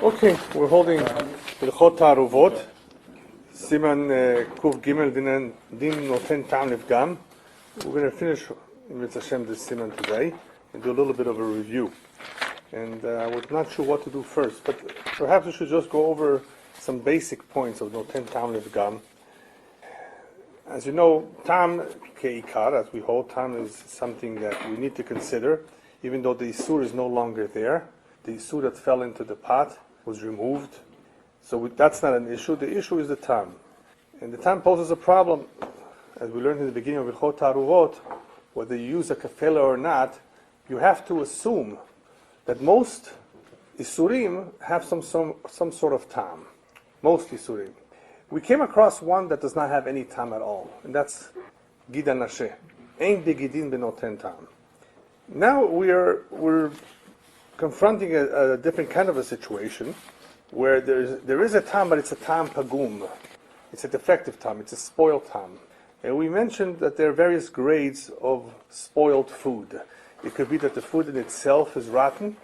Okay, we're holding הלכות תערובות, Siman Kuf Gimel Din Noten Tam Nifgam. We're going to finish in Mitzvah Hashem this Siman today and do a little bit of a review. And I was not sure what to do first, but perhaps we should just go over some basic points of Noten Tam Nifgam. As you know, Tam Ke'ikar, as we hold, Tam is something that we need to consider, even though the Isur is no longer there. The Isur that fell into the pot was removed, so that's not an issue. The issue is the Tam. And the Tam poses a problem, as we learned in the beginning of Halacha Taaruvot, whether you use a kafela or not, you have to assume that most Isurim have some sort of Tam. Most Isurim. We came across one that does not have any Tam at all, and that's Gida Nashe. Ein de Gidin benoten Tam. Now we're confronting a different kind of a situation where there is a tam, but it's a tam pagum. It's a defective tam. It's a spoiled tam. And we mentioned that there are various grades of spoiled food. It could be that the food in itself is rotten.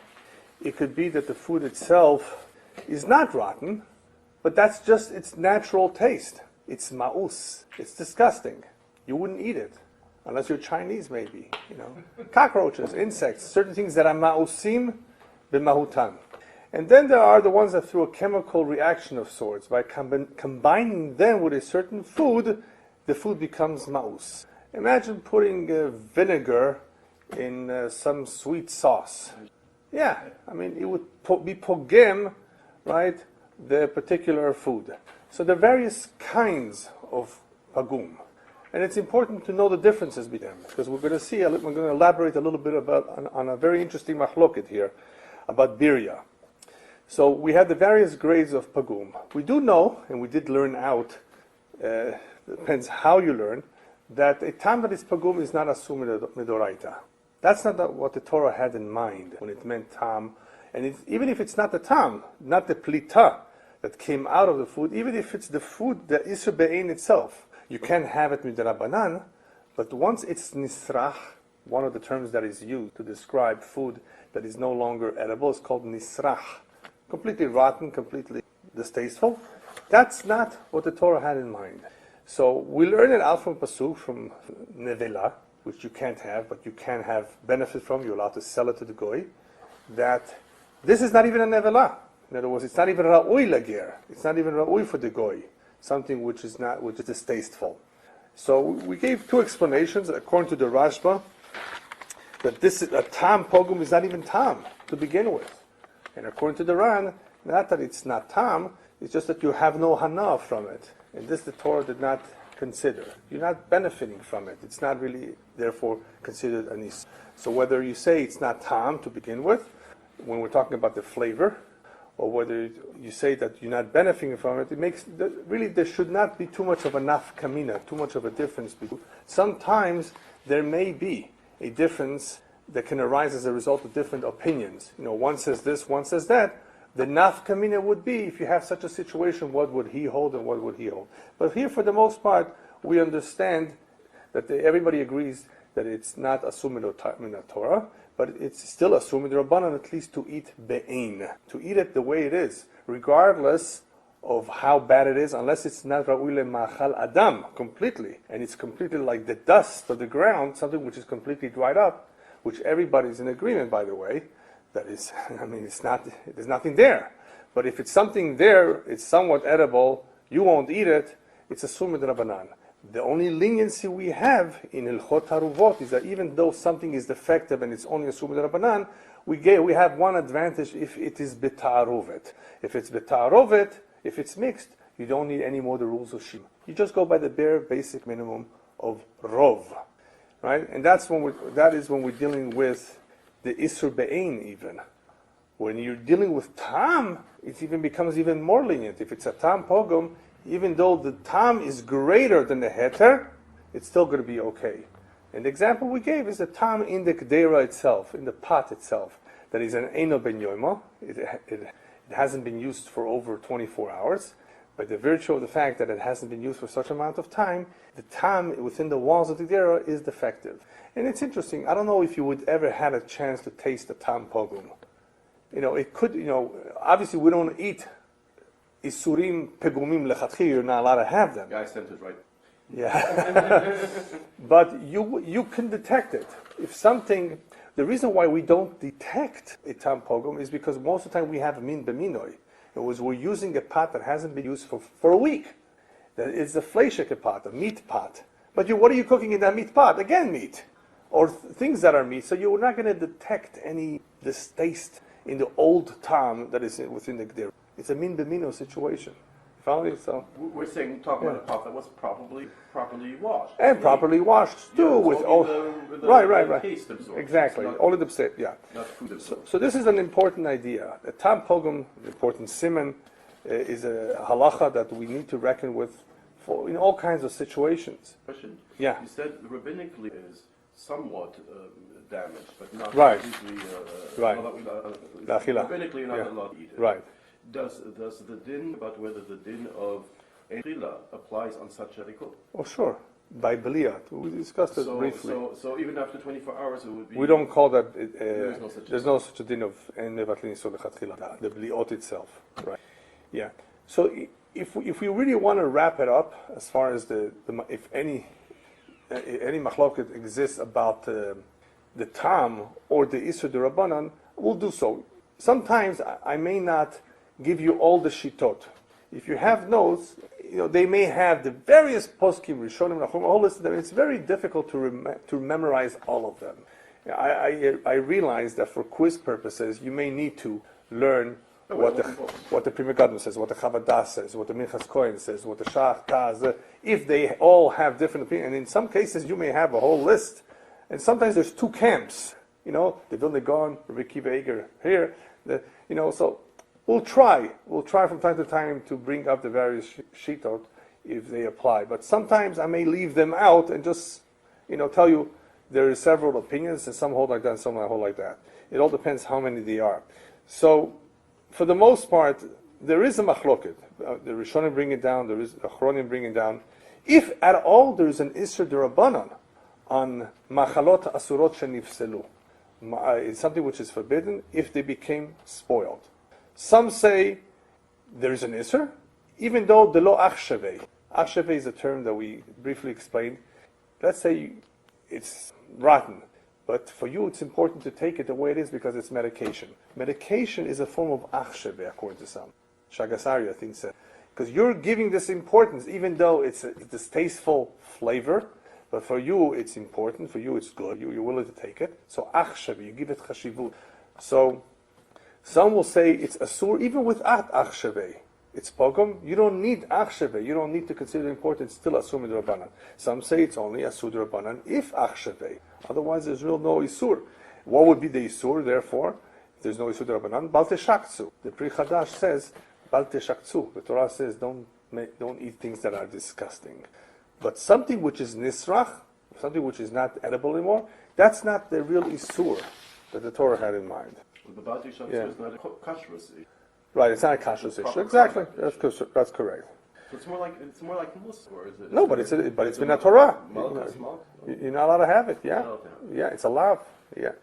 It could be that the food itself is not rotten, but that's just its natural taste. It's ma'us. It's disgusting. You wouldn't eat it. Unless you're Chinese, maybe. Cockroaches, insects, certain things that are ma'usim b'mahutan. And then there are the ones that through a chemical reaction of sorts, by combining them with a certain food, the food becomes ma'us. Imagine putting vinegar in some sweet sauce. Yeah, I mean, it would be pogem, right, the particular food. So there are various kinds of pagum. And it's important to know the differences between them, because we're going to elaborate a little bit on a very interesting machloket here about birya. So we have the various grades of pagum. We do know, and we did learn out, depends how you learn, that a tam that is pagum is not assumed midoraita. That's not what the Torah had in mind when it meant tam. And even if it's not the tam, not the plita that came out of the food, even if it's the food, the isur be'ein itself, you can have it midrabanan, but once it's nisrach, one of the terms that is used to describe food that is no longer edible is called nisrach. Completely rotten, completely distasteful. That's not what the Torah had in mind. So we learn it out from Pasuk, from nevela, which you can't have, but you can have benefit from, you're allowed to sell it to the goy, that this is not even a nevela. In other words, it's not even ra'ui lager. It's not even ra'ui for the goy. Something which is distasteful. So we gave two explanations, according to the Rashba, that this is a tam pogum is not even tam to begin with. And according to the Ran, not that it's not tam, it's just that you have no hana from it. And this the Torah did not consider. You're not benefiting from it. It's not really, therefore, considered anis. So whether you say it's not tam to begin with, when we're talking about the flavor, or whether you say that you're not benefiting from it, really there should not be too much of a nafkamina, too much of a difference. Sometimes there may be a difference that can arise as a result of different opinions. One says this, one says that. The nafkamina would be, if you have such a situation, what would he hold and what would he hold? But here, for the most part, we understand that everybody agrees that it's not assumed in the Torah, but it's still assumed Rabbanan at least to eat be'ein, to eat it the way it is, regardless of how bad it is, unless it's not ra'ui le'machal adam, completely, and it's completely like the dust of the ground, something which is completely dried up, which everybody's in agreement, by the way, that is, there's nothing there. But if it's something there, it's somewhat edible, you won't eat it, it's assumed Rabbanan. The only leniency we have in Halacha Taaruvot is that even though something is defective and it's only assumed Rabbanan, we have one advantage if it is beta'arovet. If it's beta'arovet, if it's mixed, you don't need any more the rules of Shima. You just go by the bare basic minimum of rov, right? And that is when we're dealing with the isur be'ein even. When you're dealing with tam, it becomes even more lenient. If it's a tam pogum, even though the tam is greater than the heter, it's still going to be okay. And the example we gave is the tam in the kdera itself, in the pot itself, that is an eino ben yomo. It hasn't been used for over 24 hours. By the virtue of the fact that it hasn't been used for such amount of time, the tam within the walls of the kdera is defective. And it's interesting, I don't know if you would ever had a chance to taste the tam pogum. it could, obviously we don't eat isurim pegumim lechatchil. You're not allowed to have them. Yeah, I sent it right. Yeah. But you can detect it. If something, the reason why we don't detect a tam pogum is because most of the time we have min b'minoi. In other words, we're using a pot that hasn't been used for a week. That is a fleishike pot, a meat pot. But what are you cooking in that meat pot? Again, meat. Or things that are meat. So you're not going to detect any distaste in the old tam that is within the gdir. It's a min b'mino situation. Follow me? So we're talking about a pot that was properly washed. And properly washed too, with all right. Taste absorbed. Exactly. Only the pseit, yeah. Not food absorbed. So this is an important idea. The tam pogum, the important siman, is a halacha that we need to reckon with for in all kinds of situations. Question? Yeah. You said rabbinically is somewhat damaged, but not Right. completely. Right. Rabbinically, you're not allowed to eat it. Right. Does the din about whether the din of Echila applies on such a likut? Oh, sure. By Beliyat. We discussed it briefly. So even after 24 hours, it would be. We don't call that. There's no such a din of nevatlin yisod lechatchila. The Beliyot itself. Right. Yeah. So if we really want to wrap it up, as far as if any machloket exists about the tam or the isur d'Rabbanan, we'll do so. Sometimes I may not give you all the shitot. If you have notes, they may have the various poskim, rishonim, nachum, all list of them. It's very difficult to memorize all of them. I realize that for quiz purposes, you may need to learn what the Pri Megadim says, what the Chavadas says, what the Minchas Kohen says, what the Shach Taz. If they all have different opinions, and in some cases you may have a whole list, and sometimes there's two camps. The Vilna Gaon, Rabbi Kiva Eger here. So. We'll try from time to time to bring up the various shitot if they apply. But sometimes I may leave them out and just, tell you there are several opinions and some hold like that and some hold like that. It all depends how many they are. So, for the most part, there is a machloket. The Rishonim bring it down, there is the Achronim bring it down. If at all there is an Isser D'Rabbanan on machalot asurot shenifselu, it's something which is forbidden if they became spoiled. Some say there is an Isser, even though the lo achshevei. Achshevei is a term that we briefly explained. Let's say it's rotten, but for you it's important to take it the way it is because it's medication. Medication is a form of achshevei, according to some. Shagasari, I think, said. Because you're giving this importance, even though it's a distasteful flavor, but for you it's important, for you it's good, you're willing to take it. So achshevei, you give it chashivut. So some will say it's asur even without achshevei. It's pogum. You don't need achshevei. You don't need to consider it important. It's still asur midrabanan. Some say it's only asur midrabanan if achshevei. Otherwise, there's no isur. What would be the isur? Therefore, if there's no isur midrabanan, bal teshaktsu. The Pri Chadash says bal teshaktsu. The Torah says don't eat things that are disgusting. But something which is nisrach, something which is not edible anymore, that's not the real isur that the Torah had in mind. The Bal Teshaktsu is not a kashrus issue. Right, it's not a kashrus issue. Exactly, that's correct. So it's more like musk, or is it? No, but it's been a Torah. You're not allowed to have it. Yeah, yeah, it's allowed. Yeah.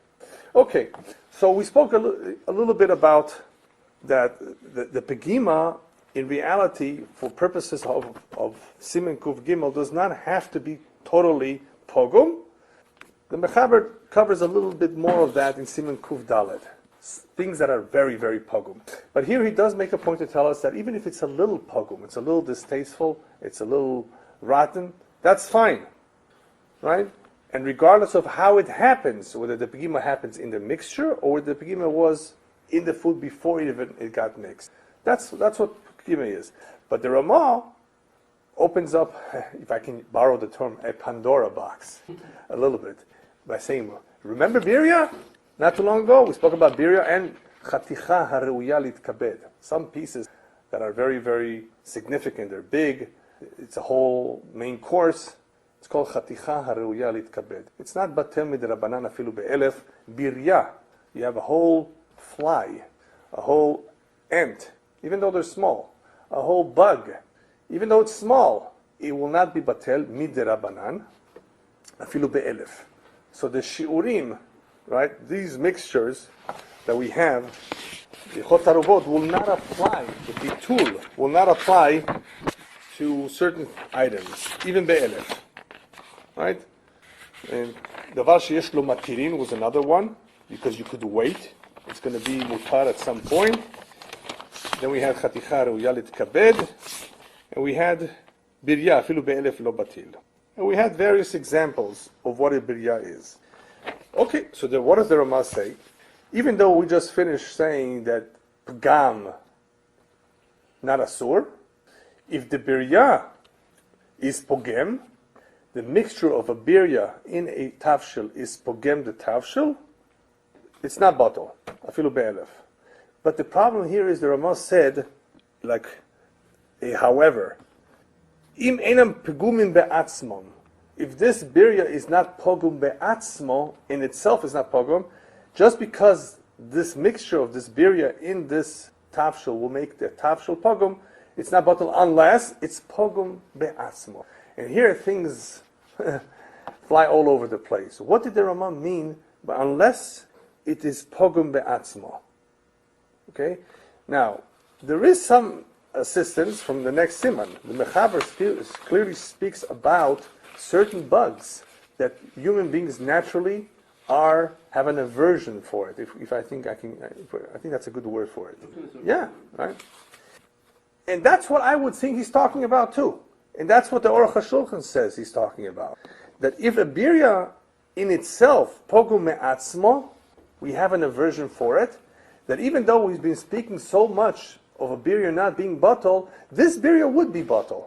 Okay, so we spoke a little bit about that. The pegima, in reality, for purposes of Siman Kuf Gimel, does not have to be totally pogum. The Mechaber covers a little bit more of that in Siman Kuf Dalet. Things that are very, very pogum. But here he does make a point to tell us that even if it's a little pogum, it's a little distasteful, it's a little rotten, that's fine, right? And regardless of how it happens, whether the pegima happens in the mixture or whether the pegima was in the food before it got mixed. That's what pegima is. But the Ramah opens up, if I can borrow the term, a Pandora box a little bit by saying, remember Biria? Not too long ago, we spoke about Biria and Chaticha hareuya litkabed. Some pieces that are very, very significant. They're big. It's a whole main course. It's called Chaticha hareuya litkabed. It's not batel midrabanan afilu be'elef. Biria, you have a whole fly, a whole ant, even though they're small. A whole bug, even though it's small, it will not be batel midrabanan afilu be'elef. So the shiurim, right? These mixtures that we have, the halakhot Taaruvot will not apply, the bitul will not apply to certain items, even be'elef. Right? And davar sheyesh lo matirin was another one, because you could wait. It's going to be mutar at some point. Then we had chaticha reuya litkabed, and we had birya afilu be'elef lo batil. And we had various examples of what a birya is. Okay, so then what does the Ramah say? Even though we just finished saying that pgam, not asur, if the birya is pogem, the mixture of a birya in a tafshil is pogem the tafshil, it's not batal, afilu be'elef. But the problem here is the Ramah said, like, however, im enam pegumim be'atzmon, if this birya is not pogum be'atzmo, in itself is not pogum, just because this mixture of this birya in this tafshil will make the tafshil pogum, it's not batal unless it's pogum be'atzmo. And here things fly all over the place. What did the Ramah mean by unless it is pogum be'atzmo? Okay? Now, there is some assistance from the next Siman. The Mechaber clearly speaks about certain bugs that human beings naturally have an aversion for it. If I think that's a good word for it. Yeah, right. And that's what I would think he's talking about too. And that's what the Aruch HaShulchan says he's talking about. That if a birya in itself, pogum me'atzmo, we have an aversion for it, that even though we've been speaking so much of a birya not being batal, this birya would be batal.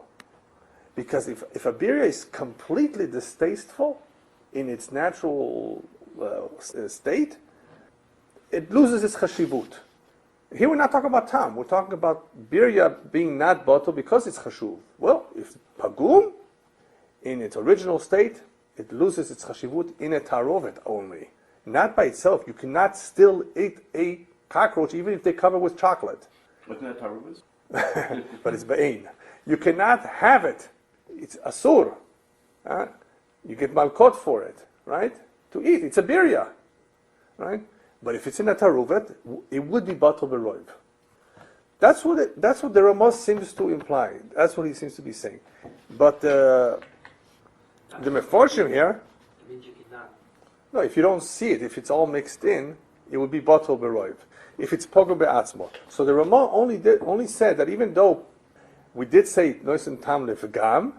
Because if a birya is completely distasteful in its natural state, it loses its chashivut. Here we're not talking about tam, we're talking about birya being not batal because it's chashuv. Well, if pagum, in its original state, it loses its chashivut in a taarovat only. Not by itself. You cannot still eat a cockroach even if they cover with chocolate. Isn't that taaruvos? But it's ba'in. You cannot have it. It's asur. You get malkot for it, right? To eat. It's a birya, right? But if it's in a taruvet, it would be batal beroiv. That's what the Ramah seems to imply. That's what he seems to be saying. But the meforshim here, no, if you don't see it, if it's all mixed in, it would be batal beroiv. If it's pogum be'atzmo. So the Ramah only said that even though we did say noisen tam lefgam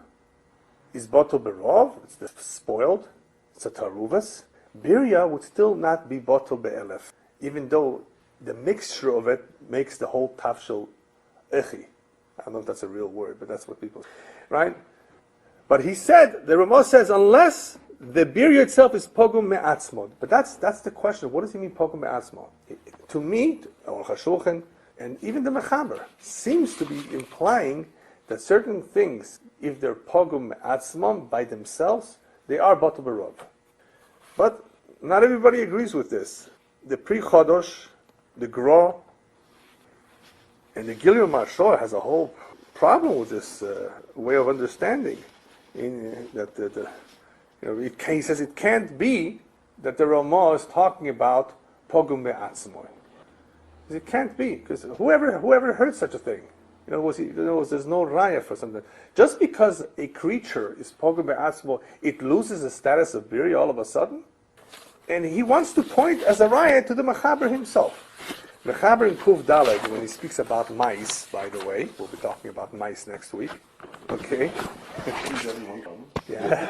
is batal berov, it's spoiled, it's a taruvas, birya would still not be batal be'elef, even though the mixture of it makes the whole tafshil echi. I don't know if that's a real word, but that's what people say, right? But he said, the Ramah says, unless the birya itself is pogum me'atzmo. But that's the question. What does he mean pogum me'atzmo? To me, Aruch HaShulchan, and even the Mechaber, seems to be implying that certain things, if they're pogum me'atzmo by themselves, they are batal berov. But not everybody agrees with this. The Pri Chodosh, the Gra, and the Gilyon Marshor has a whole problem with this way of understanding. He says it can't be that the Ramah is talking about pogum be'atzmo. It can't be, because whoever heard such a thing? There's no raya for something. Just because a creature is pogum be'atzmo, it loses the status of birya all of a sudden? And he wants to point as a raya to the Mechaber himself. Mechaber in Kuf Daled, when he speaks about mice, by the way, we'll be talking about mice next week. Okay? Yeah.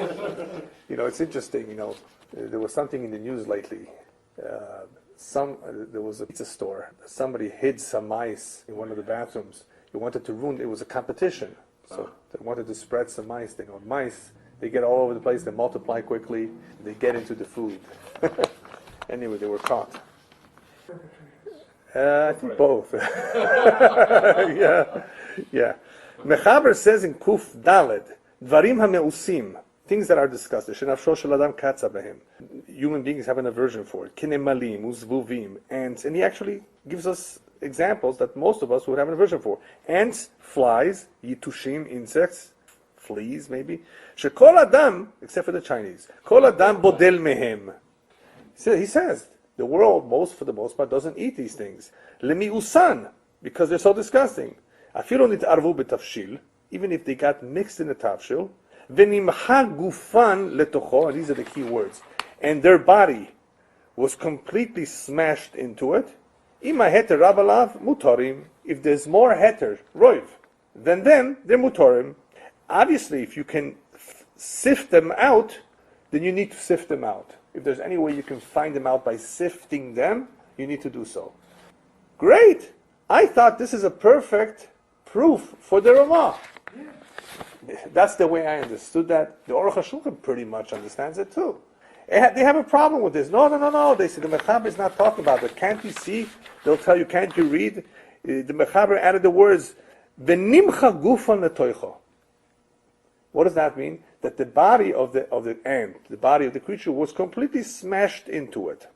It's interesting, there was something in the news lately. There was a pizza store. Somebody hid some mice in one of the bathrooms. He wanted to ruin it. It was a competition. So they wanted to spread some mice. Mice, they get all over the place, they multiply quickly, they get into the food. Anyway, they were caught. I think both. Yeah. Mechaber says in Kuf Daled, Dvarim HaMeusim, things that are discussed. Human beings have an aversion for it. Kinemalim, uzvuvim, ants, and he actually gives us examples that most of us would have an aversion for. Ants, flies, yitushim, insects, fleas maybe. Shekol Adam, except for the Chinese, Kol Adam bodel mehem. He says, The world, for the most part, doesn't eat these things. Lemi usan, because they're so disgusting. Afilo nit'arvu betafshil, even if they got mixed in the tafshil. Venimcha gufan letocho, these are the key words. And their body was completely smashed into it. Ima heter rabalav mutarim. If there's more heter, roiv, than them, they're mutarim. Obviously, if you can sift them out, then you need to sift them out. If there's any way you can find them out by sifting them, you need to do so. Great! I thought this is a perfect proof for the Ramah. That's the way I understood that. The Aruch HaShulchan pretty much understands it too. They have a problem with this. No. They say the Mechaber is not talking about it. Can't you see? They'll tell you, can't you read? The Mechaber added the words, V'nimcha gufan letoicho. What does that mean? That the body of the ant, the body of the creature, was completely smashed into it.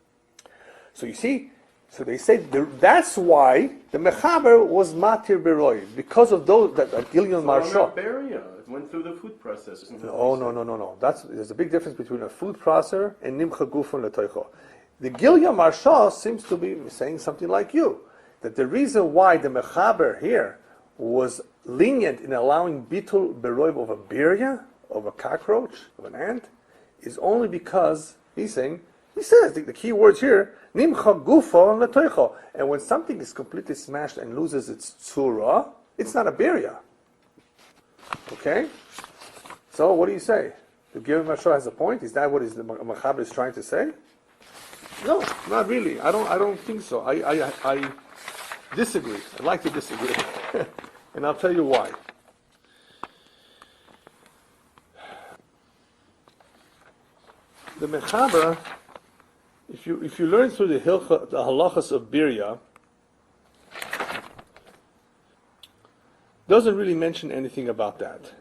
So you see, so they say that's why the Mechaber was matir beroi, because of those that Gilyon Marsha. It went through the food process. No. There's a big difference between a food processor and nimcha gufon letoicho. The Gilyon Marsha seems to be saying something like you, that the reason why the Mechaber here was lenient in allowing bitul beroiv of a birya, of a cockroach, of an ant, is only because he says the key words here, nimcha gufo letoicho. And when something is completely smashed and loses its tzura, it's not a birya. Okay? So what do you say? The Gilyon Marsha has a point? Is that what the Mechaber is trying to say? No, not really. I don't think so. I disagree. I'd like to disagree. And I'll tell you why. The Mechaber, if you learn through the halachas of birya, doesn't really mention anything about that.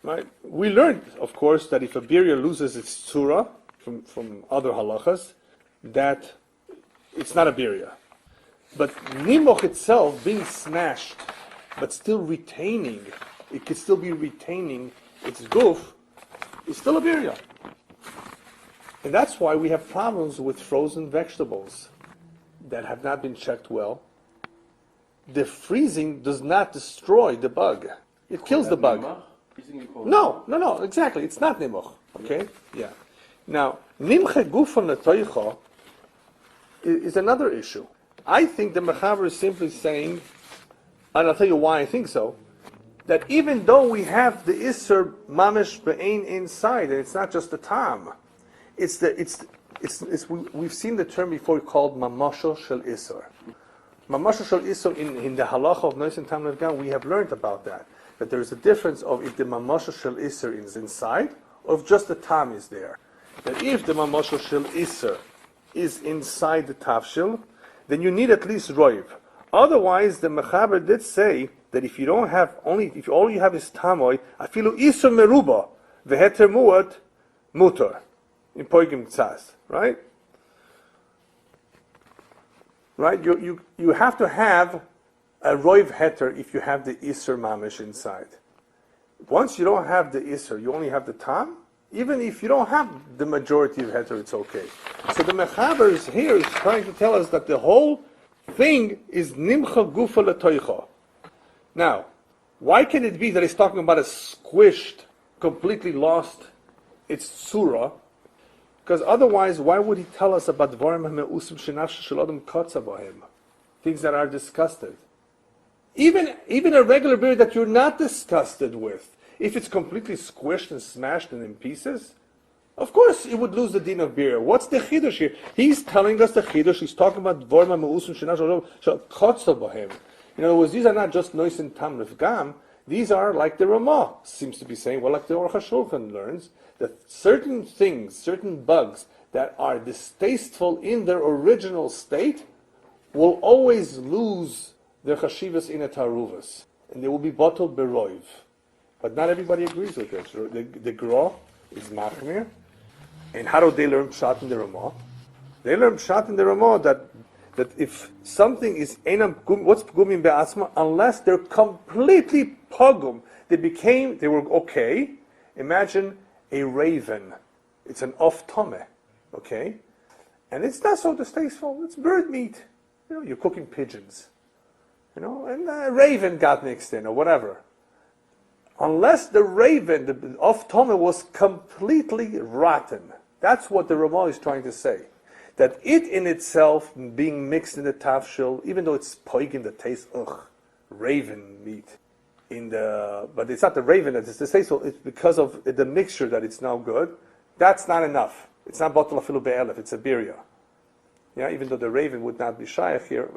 Right? We learned, of course, that if a birya loses its tzura from other halachas, that it's not a birya. But nimoch itself being smashed, but still retaining, it could still be retaining its guf, is still a birya. And that's why we have problems with frozen vegetables that have not been checked well. The freezing does not destroy the bug. It kills the bug. No, exactly. It's not nimoch. Okay? Yeah. Now, nimche gufon letoicho is another issue. I think the Mechaber is simply saying, and I'll tell you why I think so, that even though we have the Isser Mamish Be'ein inside, and it's not just the Tam, we've seen the term before called Mamasho Shel Isser. Mamasho Shel Isser in the Halacha of Nois and Tam Levgan, we have learned about that there is a difference of if the Mamasho Shel Isser is inside, or if just the Tam is there. That if the Mamasho Shel Isser is inside the Tafshil, then you need at least roiv. Otherwise, the Mechaber did say that if you don't have if all you have is tamoy, afilu isur meruba veheter muad mutar in poigim tzas, right? Right. You have to have a roiv heter if you have the isur mamish inside. Once you don't have the isur, you only have the tam. Even if you don't have the majority of heter, it's okay. So the Mechaber is trying to tell us that the whole thing is nimcha gufa letoicha. Now, why can it be that he's talking about a squished, completely lost its surah? Because otherwise, why would he tell us about dvarim ha'meusim shenafsh shel adam kotza b'hem, things that are disgusted? Even a regular beer that you're not disgusted with, if it's completely squished and smashed and in pieces, of course it would lose the din of beer. What's the chidush here? He's telling us the chidush. He's talking about dvarim ha'meusim shenafsh shel kotza b'hem. In other words, these are not just nois and tam lefgam. These are like the Ramah seems to be saying, well, like the Aruch HaShulchan learns, that certain things, certain bugs that are distasteful in their original state will always lose their chashivas in a taruvos, and they will be bottled beroiv. But not everybody agrees with this. The Gra is machmir, and how do they learn pshat in the Ramah? They learn pshat in the Ramah that if something is enam, what's pgumim be'asma, unless they're completely pogum, they were okay. Imagine a raven. It's an off tome, okay? And it's not so distasteful. It's bird meat. You're cooking pigeons, and a raven got mixed in or whatever. Unless the raven of Tomeh was completely rotten. That's what the Ramah is trying to say. That it in itself, being mixed in the tafshil, even though it's poiging the taste, raven meat. But it's not the raven that is distasteful, it's because of the mixture that it's now good. That's not enough. It's not batal afilu be'elef, it's a birya. Yeah, even though the raven would not be shaykh here,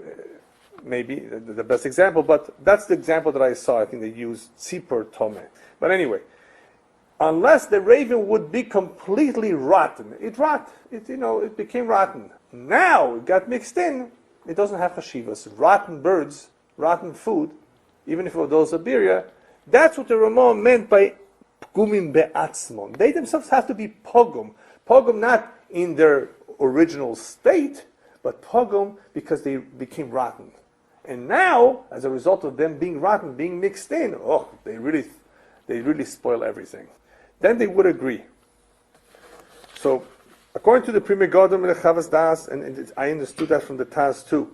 maybe the best example, but that's the example that I saw. I think they used tzipor tomeh. But anyway, unless the raven would be completely rotten, it became rotten. Now it got mixed in, it doesn't have chashivas. Rotten birds, rotten food, even if it was a birya, that's what the Ramah meant by pgumim be'atzmon. They themselves have to be pogum. Pogum not in their original state, but pogum because they became rotten. And now, as a result of them being rotten, being mixed in, they really spoil everything. Then they would agree. So, according to the Pri Megadim and the Chavas Das, and I understood that from the Taz too,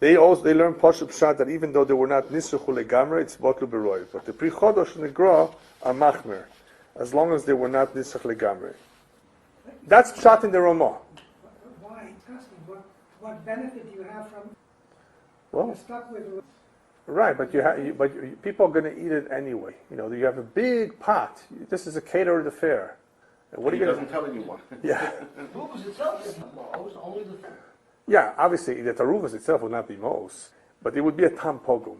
they learned Pashup Pshat that even though they were not Nisruchu Legamre, it's Botlu Beroy. But the Pri Chodosh and the Gra are Machmer, as long as they were not Nisruch Legamre. That's Pshat in the Ramah. Why? What benefit do you have from Well, you're stuck with? right, but people are going to eat it anyway. You have a big pot. This is a catered affair. And what are you going to? Doesn't tell anyone. Yeah. Taaruvos itself is not laws, only the Yeah, obviously the Taaruvos itself would not be mos, but it would be a tam pogum.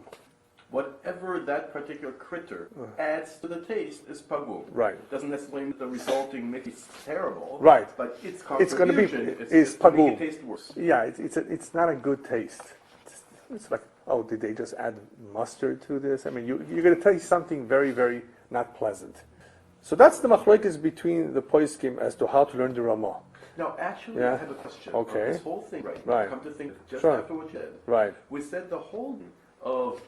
Whatever that particular critter adds to the taste is pagum. Right. It doesn't necessarily mean the resulting mix is terrible. Right. But its It's going to be contribution is to make pagum. it taste worse. Yeah, it's not a good taste. It's like, did they just add mustard to this? I mean, you're going to taste something very, very not pleasant. So that's the machlokes between the poskim as to how to learn the Ramah. Now, actually, Yeah. I have a question. Okay. On this whole thing, right? Right. Come to think, just Sure. after what you said, Right. we said the whole of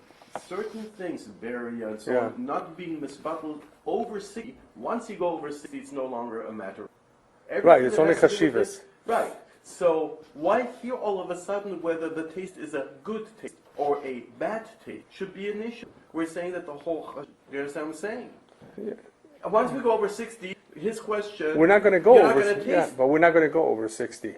certain things vary and so Yeah. on, not being misbuttled over 60. Once you go over 60, it's no longer a matter. Right, it's that only has to do with chashivas. this- Right. So why here all of a sudden whether the taste is a good taste or a bad taste should be an issue? We're saying that the whole. You understand what I'm saying? Yeah. Once we go over 60, his question. We're not going to go you're over. Not gonna Yeah, taste but we're not going to go over 60.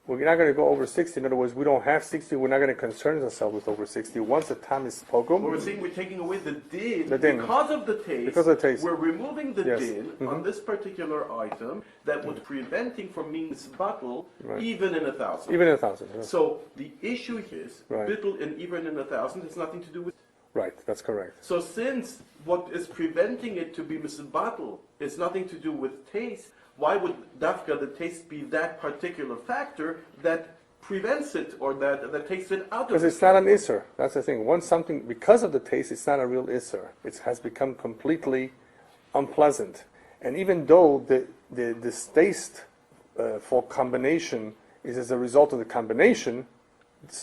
We're not going to go over 60. In other words, we don't have 60. We're not going to concern ourselves with over 60. Once the time is pogum, We're saying we're taking away the din, The din. because of the taste. Because of the taste. We're removing the Yes. din on this particular item that would preventing from being misbuttled Right. even in 1,000. even in 1,000. Yeah. So the issue is Right. bittul and even in 1,000 has nothing to do with. Right, that's correct. So since what is preventing it to be misbuttled is nothing to do with taste, why would dafka the taste be that particular factor that prevents it or that takes it out of Because it? it's not an isser. That's the thing. Once something, because of the taste, it's not a real isser. It has become completely unpleasant. And even though this taste for combination is as a result of the combination,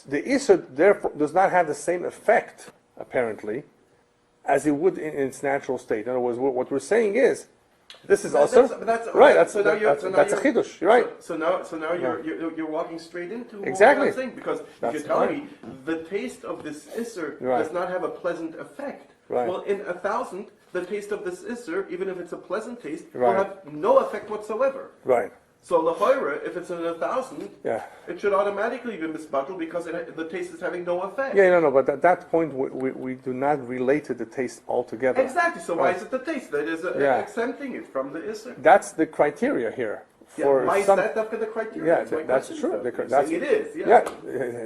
the isser therefore does not have the same effect, apparently, as it would in its natural state. In other words, what we're saying is, this is also right. That's a chidush. You're right. So now you're walking straight into Exactly. what I'm saying, because That's if you're telling right. me the taste of this isser Right. does not have a pleasant effect. Right. Well, in 1,000, the taste of this isser, even if it's a pleasant taste, will Right. have no effect whatsoever. Right. So l'choira, if it's in 1,000, Yeah. it should automatically be misbuttled because the taste is having no effect. Yeah. No. But at that point, we do not relate to the taste altogether. Exactly. So why Right. is it the taste that is Yeah. exempting it from the isser? That's the criteria here. Yeah, For why is some, that the criteria? Yeah, my that's question. true. You're That's- saying it is. yeah,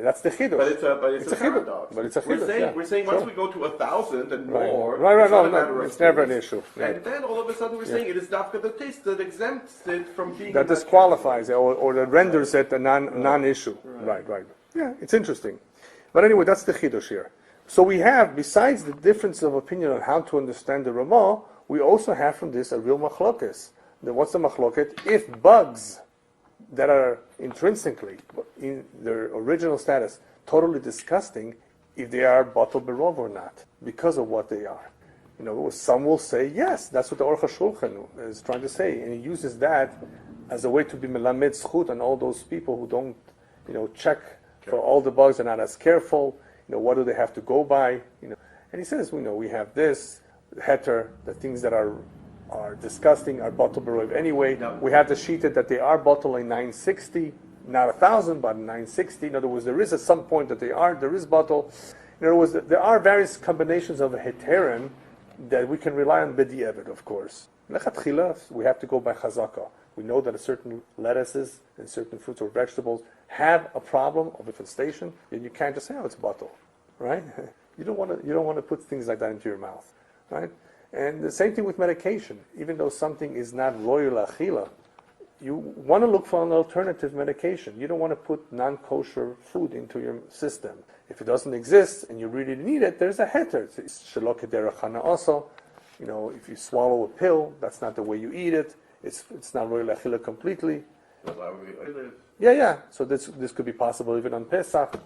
that's the chidush. But it's a chiddush. paradox. But it's a We're chiddush. saying, yeah. we're saying once Sure. we go to 1,000 and Right. more, Right, it's not a no, matter of it's never an taste. issue. Yeah. And then all of a sudden we're saying it is dafka the taste that exempts it from being That in disqualifies it, or that renders it a non-issue. Right. Yeah, it's interesting. But anyway, that's the chidush here. So we have, besides the difference of opinion on how to understand the Ramah, we also have from this a real machlokes. What's the machloket? If bugs that are intrinsically, in their original status, totally disgusting, if they are batal berov or not, because of what they are. Some will say, yes, that's what the Aruch HaShulchan is trying to say, and he uses that as a way to be melamed zchut on all those people who don't, check for all the bugs, are not as careful. What do they have to go by? And he says, we have this heter, the things that are disgusting are bottle beroiv anyway. No. We have the sheeted that they are bottle in 960, not 1,000, but 960. In other words, there is at some point that there is bottle. In other words, there are various combinations of heterim that we can rely on b'di'evet, of course. Lechatchila, we have to go by chazaka. We know that certain lettuces and certain fruits or vegetables have a problem of infestation, and you can't just say, it's bottle, right? You don't want to put things like that into your mouth, right? And the same thing with medication. Even though something is not royal achila, you want to look for an alternative medication. You don't want to put non-kosher food into your system. If it doesn't exist and you really need it, there's a heter. It's Yore Deah also. If you swallow a pill, that's not the way you eat it. It's not royal achila completely. Yeah. So this could be possible even on Pesach.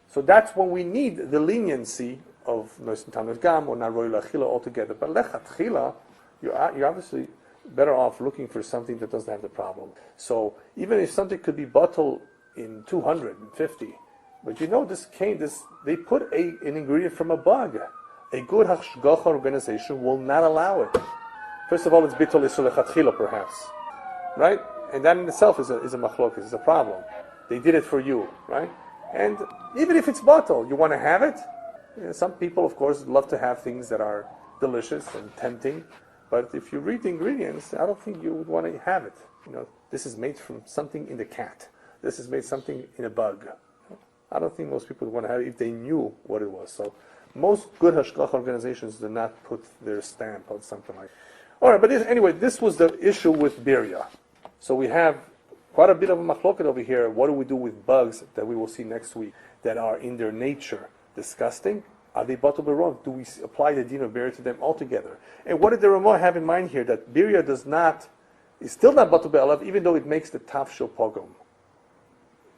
So that's when we need the leniency of Noisen Tamid Gam or not royal achila altogether. But lechatchila, you're obviously better off looking for something that doesn't have the problem. So even if something could be bottled in 250, but they put an ingredient from a bug. A good hashgacha organization will not allow it. First of all, it's bittul isul lechatchila perhaps, right? And that in itself is a machlokes, is a problem. They did it for you, right? And even if it's bottled, you want to have it. Some people, of course, love to have things that are delicious and tempting. But if you read the ingredients, I don't think you would want to have it. This is made from something in the cat. This is made something in a bug. I don't think most people would want to have it if they knew what it was. So most good hashgacha organizations do not put their stamp on something like that. All right, but anyway, this was the issue with birya. So we have quite a bit of a machloket over here. What do we do with bugs that we will see next week that are in their nature disgusting? Are they bottle beroiv? Do we apply the din of birya to them altogether? And what did the Ramah have in mind here? That birya is still not bottle be'alav, even though it makes the tafshil pogrom.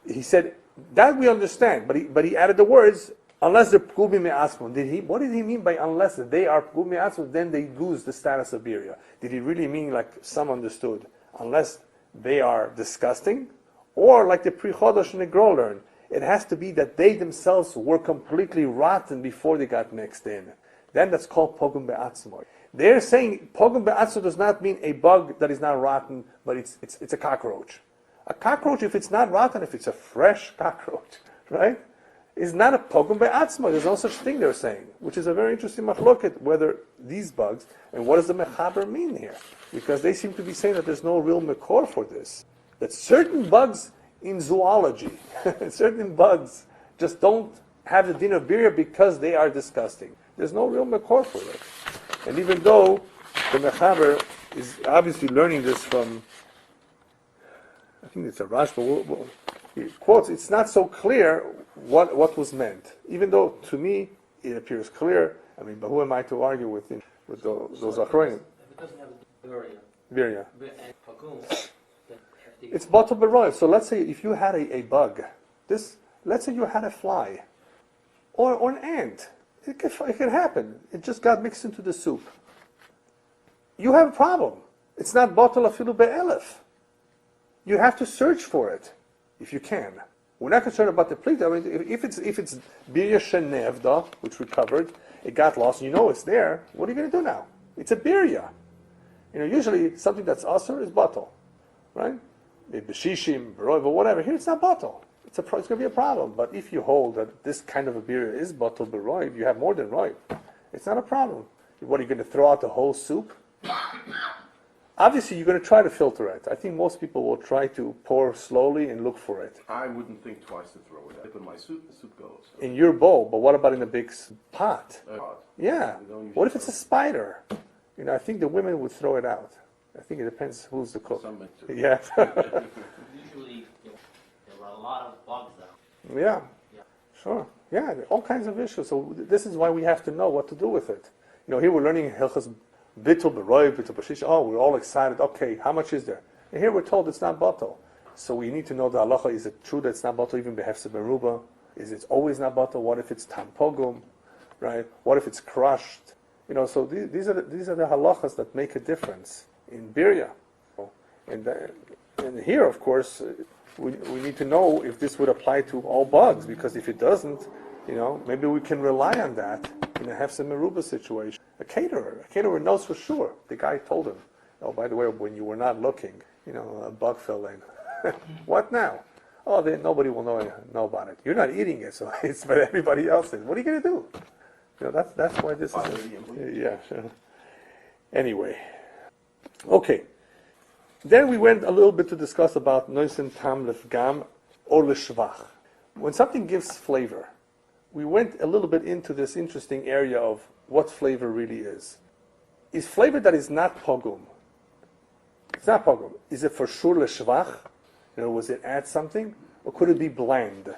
He said that we understand, but he added the words unless they're pgumi me'asmon. What did he mean by unless they are pgumi me'asmon? Then they lose the status of birya. Did he really mean like some understood? Unless they are disgusting, or like the Pri Chodosh Negro learned, it has to be that they themselves were completely rotten before they got mixed in. Then that's called pogum be'atzmoy. They're saying pogum be'atzmoy does not mean a bug that is not rotten, but it's a cockroach. A cockroach, if it's not rotten, if it's a fresh cockroach, right, is not a pogum be'atzmoy. There's no such thing they're saying, which is a very interesting machloket, whether these bugs, and what does the mechaber mean here? Because they seem to be saying that there's no real mekor for this. That certain bugs in zoology, certain bugs just don't have the din of birya because they are disgusting. There's no real mekor for it. And even though the mechaber is obviously learning this from, I think it's a Rash, but he quotes, it's not so clear what was meant. Even though to me it appears clear. I mean, but who am I to argue with those achronim? If it doesn't have Birya. and pagum, then It's bottle beroiv. So let's say if you had a bug, let's say you had a fly, or an ant. It can happen. It just got mixed into the soup. You have a problem. It's not bottle afilu be'elef. You have to search for it, if you can. We're not concerned about the plate. I mean, if it's birya shenevda, which we covered, it got lost, and you know it's there. What are you going to do now? It's a birya. Usually something that's asur is bottle, right? B'shishim, beroiv, or whatever. Here it's not bottle. It's going to be a problem. But if you hold that this kind of a birya is bottle beroiv, you have more than roiv. It's not a problem. What, are you going to throw out the whole soup? Obviously, you're going to try to filter it. I think most people will try to pour slowly and look for it. I wouldn't think twice to throw it out. In my soup, the soup goes. In your bowl, but what about in a big pot? Yeah. We don't usually What if it's throw a spider? I think the women would throw it out. I think it depends who's the cook. Some men do. Yeah. usually there are a lot of bugs though. Yeah. Yeah. Sure. Yeah, all kinds of issues. So this is why we have to know what to do with it. Here we're learning Hilchas Bittul Beroiv, Bittul Bashish. Oh, we're all excited. Okay, how much is there? And here we're told it's not bottle. So we need to know the halacha. Is it true that it's not bottle even behefse beruba? Is it always not bottle? What if it's tampogum? Right? What if it's crushed? So these are the halachas that make a difference in birya. And And here, of course, we need to know if this would apply to all bugs, because if it doesn't, maybe we can rely on that in a Hefsem Meruba situation. A caterer knows for sure. The guy told him, oh, by the way, when you were not looking, a bug fell in. What now? Oh, then nobody will know about it. You're not eating it, so it's but everybody else is. What are you going to do? That's why this is. Yeah. Sure. Anyway, okay. Then we went a little bit to discuss about noisen tam lefgam or leshvach. When something gives flavor, we went a little bit into this interesting area of what flavor really is. Is flavor that is not pogum? It's not pogum. Is it for sure leshvach? In other words, it adds something, or could it be bland?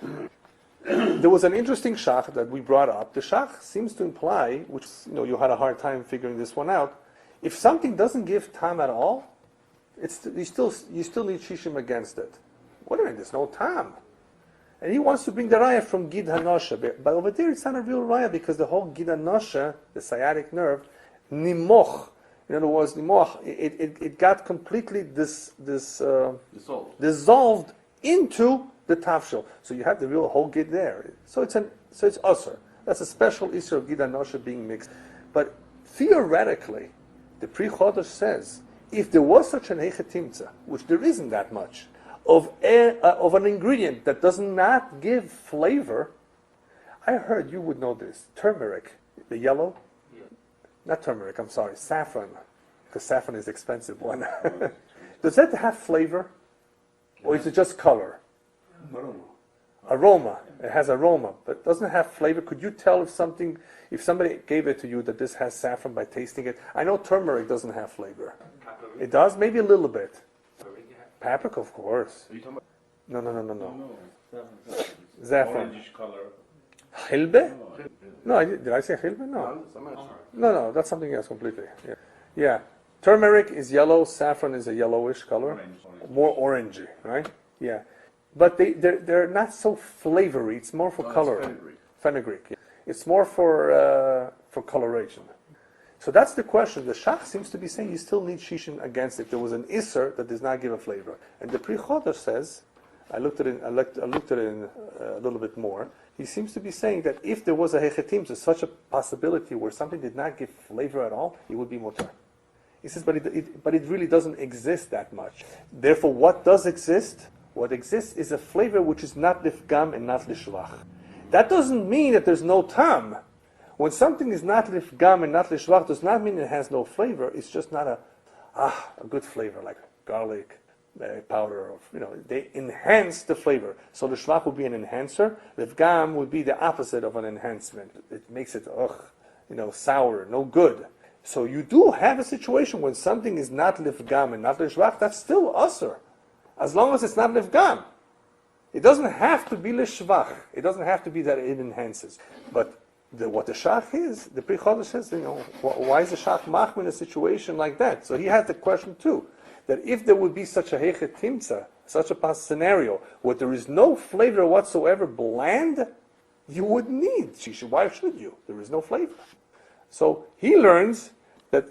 There was an interesting shach that we brought up. The shach seems to imply, which you had a hard time figuring this one out. If something doesn't give tam at all, you still need shishim against it. What do you mean? There's no tam. And he wants to bring the raya from gid hanosha, but over there it's not a real raya because the whole gid hanosha, the sciatic nerve, nimoch. In other words, nimoch, it got completely dissolved into the tafshil. So you have the real whole gid there. So it's usher. That's a special issue of gid hanosha being mixed. But theoretically, the Pri Chodesh says, if there was such an hechetimtza, which there isn't that much, of an ingredient that does not give flavor, I heard you would know this. Turmeric, the yellow, not turmeric, I'm sorry, saffron, because saffron is the expensive one. Does that have flavor, or is it just color? Aroma. It has aroma, but doesn't have flavor. Could you tell if somebody gave it to you that this has saffron by tasting it? I know turmeric doesn't have flavor. It does, maybe a little bit. Paprika, of course. Are you talking No. about Saffron. orangish color? Hilbe? No, did I say hilbe? No, that's something else completely. Yeah. Turmeric is yellow, saffron is a yellowish color. Orange. More orangey, right? Yeah. But they're not so flavory, it's more for color. Fenugreek. Yeah. It's more for coloration. So that's the question. The Shach seems to be saying you still need shishim against if there was an isser that does not give a flavor. And the Pri Chodesh says, I looked at it in a little bit more. He seems to be saying that if there was a hechetim, there's such a possibility where something did not give flavor at all, it would be mutar. He says, but it really doesn't exist that much. Therefore, what does exist? What exists is a flavor which is not lifgam and not lishvach. That doesn't mean that there's no tam. When something is not lifgam and not lishvach, does not mean it has no flavor. It's just not a good flavor like garlic powder. They enhance the flavor. So lishvach would be an enhancer. Lifgam would be the opposite of an enhancement. It makes it sour, no good. So you do have a situation when something is not lifgam and not lishvach. That's still usher, as long as it's not lifgam. It doesn't have to be lishvach. It doesn't have to be that it enhances. But what the shach is, the Pri Chodesh says, why is the shach machmir in a situation like that? So he had the question too, that if there would be such a hechetimtza, such a scenario where there is no flavor whatsoever, bland, you would need shisha. Why should you? There is no flavor. So he learns that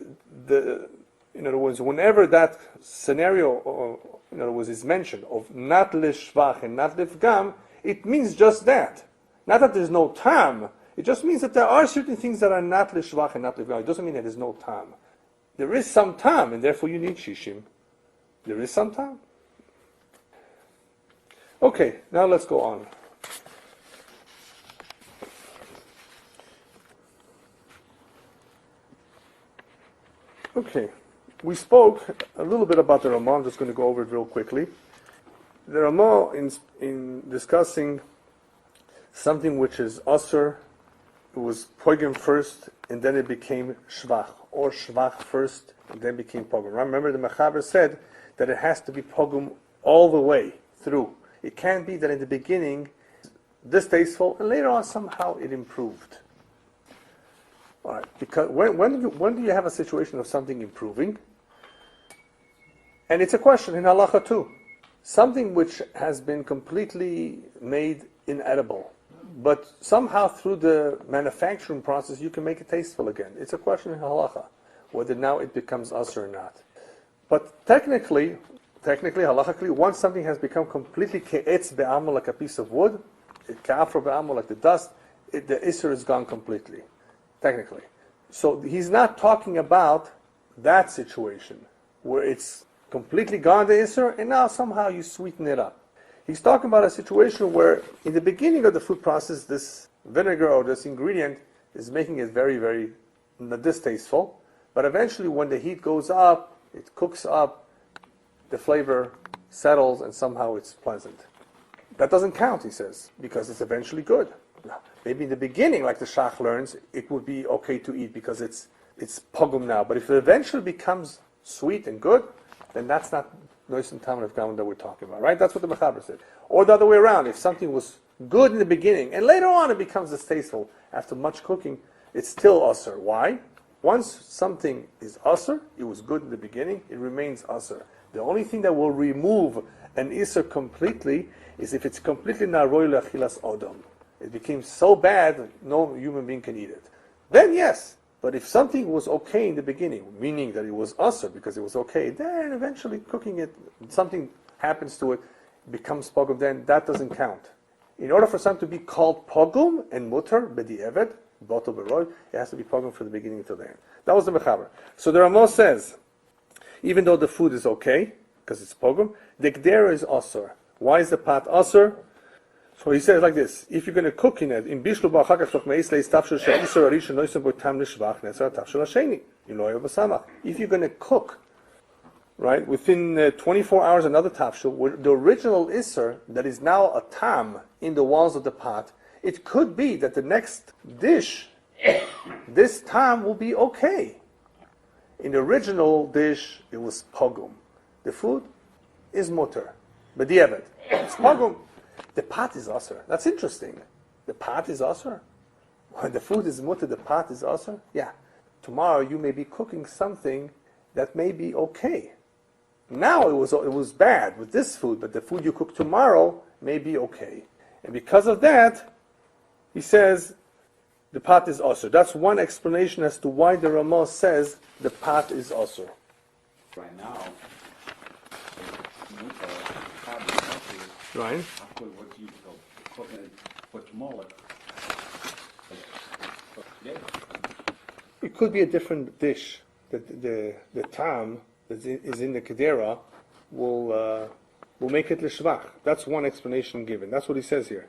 in other words, whenever that scenario, in other words, is mentioned of not lishvach and not lifgam, it means just that. Not that there's no tam. It just means that there are certain things that are not lishvach and not lifgam. It doesn't mean that there's no tam. There is some tam, and therefore you need shishim. There is some tam. Okay, now let's go on. Okay, we spoke a little bit about the Ramah. I'm just going to go over it real quickly. The Ramah, in discussing something which is asur, it was pogum first, and then it became shvach, or shvach first, and then became pogum. Remember, the Mechaber said that it has to be pogum all the way through. It can't be that in the beginning, distasteful, and later on somehow it improved. All right, because when do you have a situation of something improving? And it's a question in halacha too. Something which has been completely made inedible, but somehow through the manufacturing process you can make it tasteful again. It's a question in halacha, whether now it becomes usher or not. But technically, technically, halachically, once something has become completely ke'etz be'amol, like a piece of wood, ke'afro be'amol, like the dust, the isser is gone completely, technically. So he's not talking about that situation, where it's completely gone, the isser, and now somehow you sweeten it up. He's talking about a situation where, in the beginning of the food process, this vinegar or this ingredient is making it very, very distasteful, but eventually when the heat goes up, it cooks up, the flavor settles, and somehow it's pleasant. That doesn't count, he says, because it's eventually good. Maybe in the beginning, like the Shach learns, it would be okay to eat because it's pogum now. But if it eventually becomes sweet and good, then that's not nois and tam of gam that we're talking about, right? That's what the Mechaber said. Or the other way around, if something was good in the beginning, and later on it becomes distasteful, after much cooking, it's still usr. Why? Once something is usr, it was good in the beginning, it remains usr. The only thing that will remove an isser completely is if it's completely naroy le'achilas odom. It became so bad that no human being can eat it. Then yes, but if something was okay in the beginning, meaning that it was usr because it was okay, then eventually cooking it, something happens to it, becomes pogum, then that doesn't count. In order for something to be called pogum and mutter, b'di'evet, bottle beroy, it has to be pogum from the beginning to the end. That was the Mechaber. So the Ramos says, even though the food is okay, because it's pogum, the gdera is usr. Why is the pot usr? So he says like this: if you're going to cook in it, in bishlu ba'achakach toch meisleis tafshul she'isur arishon noisem bo tam nishvach nesar tafshul hasheni yiloy basamach. If you're going to cook, right, within 24 hours another tafshul, the original isur that is now a tam in the walls of the pot, it could be that the next dish, this tam will be okay. In the original dish, it was pogum. The food is mutter, but it's pogum. The pot is usr. That's interesting. The pot is usr. When the food is mutter, the pot is usr. Yeah. Tomorrow you may be cooking something that may be okay. Now it was bad with this food, but the food you cook tomorrow may be okay. And because of that, he says the pot is usr. That's one explanation as to why the Ramah says the pot is usr. Right now, Right. after what you cooking for tomorrow. It could be a different dish. The tam that is in the kedera will make it lishvach. That's one explanation given. That's what he says here.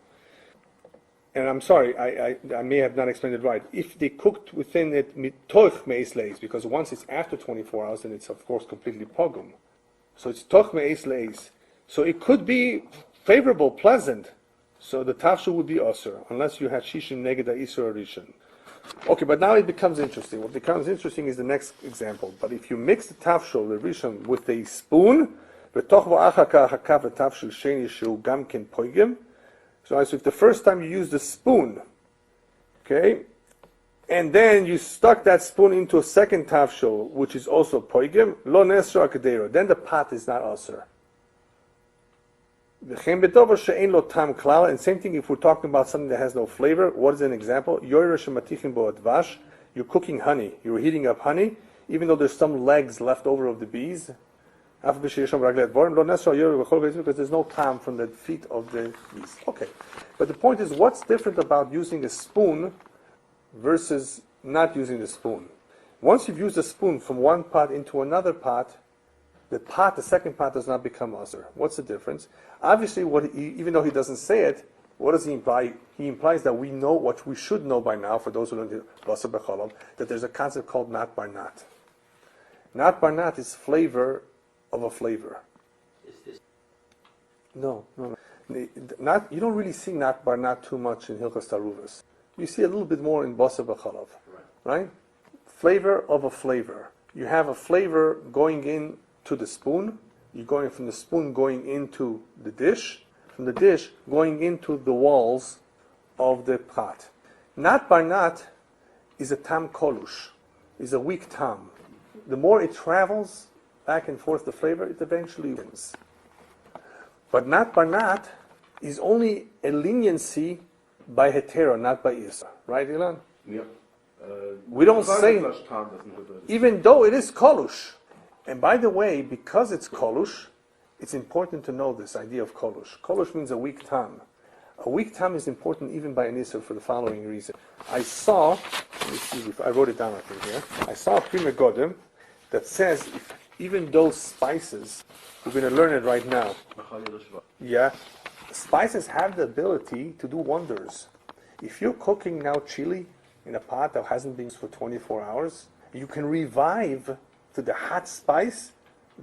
And I'm sorry, I may have not explained it right. If they cooked within it mitoch me'esleis, because once it's after 24 hours, then it's of course completely pogum. So it's toch me'esleis. So it could be favorable, pleasant. So the tafshul would be osir, unless you had shishim neged isur rishon. Okay, but now it becomes interesting. What becomes interesting is the next example. But if you mix the tafshul, the rishon, with a spoon, so if the first time you use the spoon, okay, and then you stuck that spoon into a second tafshul, which is also poigim, lo nesra akadero, then the pot is not osir. And same thing if we're talking about something that has no flavor. What is an example? You're cooking honey. You're heating up honey, even though there's some legs left over of the bees. Because there's no time from the feet of the bees. Okay. But the point is, what's different about using a spoon versus not using the spoon? Once you've used a spoon from one pot into another pot, the second pot does not become usr. What's the difference? Obviously, even though he doesn't say it, what does he imply? He implies that we know what we should know by now, for those who learn Basar b'cholam, that there's a concept called nat bar nat. Nat bar nat is flavor of a flavor. Is this No. Not, you don't really see nat bar nat too much in Hilchos Taaruvos. You see a little bit more in Basar b'cholam, right? Flavor of a flavor. You have a flavor going in to the spoon. You're going from the spoon going into the dish, from the dish going into the walls of the pot. Nat bar nat is a tam kolush, is a weak tam. The more it travels back and forth the flavor, it eventually wins. But nat bar nat is only a leniency by hetero, not by isa. Right, Ilan? Yeah. We don't say, even though it is kolush. And by the way, because it's kolush, it's important to know this idea of kolush. Kolush means a weak tam. A weak tam is important even by an Isser for the following reason. I saw, let me see, I wrote it down I think here. I saw a Prima Godim that says even those spices, we're going to learn it right now. Yeah, spices have the ability to do wonders. If you're cooking now chili in a pot that hasn't been used for 24 hours, you can revive to the hot spice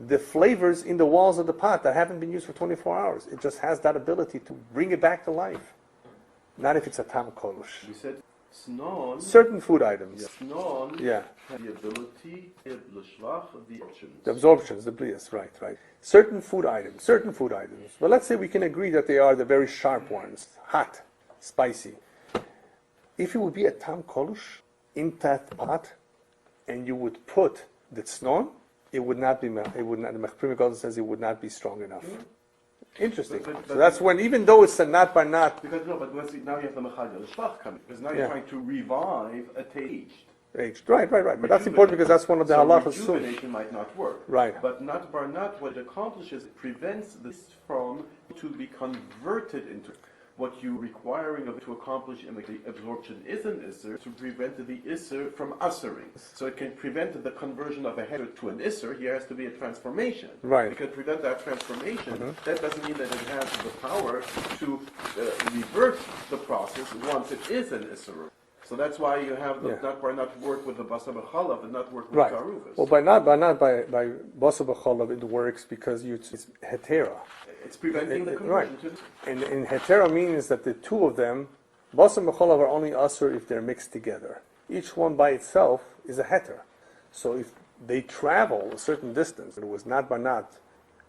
the flavors in the walls of the pot that haven't been used for 24 hours. It just has that ability to bring it back to life. Not if it's a tam kolush. We said snon. Certain food items. Snon Yeah. have the ability, the absorptions. The absorptions, the blias, right. Certain food items. Well, let's say we can agree that they are the very sharp ones. Hot, spicy. If it would be a tam kolush in that pot, and you would put the snon, it would not be. It would not. The Prima Godim says it would not be strong enough. Interesting. But So that's when, even though it's a not by not. Because no, but now you have the mechal the shvach coming. Because now Yeah. you're trying to revive a taste. Aged. Right. But that's important because that's one of the halachas soon. Rejuvenation might not work. Right. But not bar not, what it accomplishes, it prevents this from to be converted into what you're requiring of it to accomplish in the absorption is an isser to prevent the isser from ussering. So it can prevent the conversion of a heter to an isser. Here has to be a transformation. Right. It can prevent that transformation. That doesn't mean that it has the power to revert the process once it is an isser. So that's why you have the not work with the basar b'chalav and not work with Right. taaruvos. Well, by basar b'chalav it works because it's hetera. It's preventing the Right. conversion to this. And hetera means that the two of them, basar b'chalav, are only asur if they're mixed together. Each one by itself is a heter. So if they travel a certain distance, it was not by not,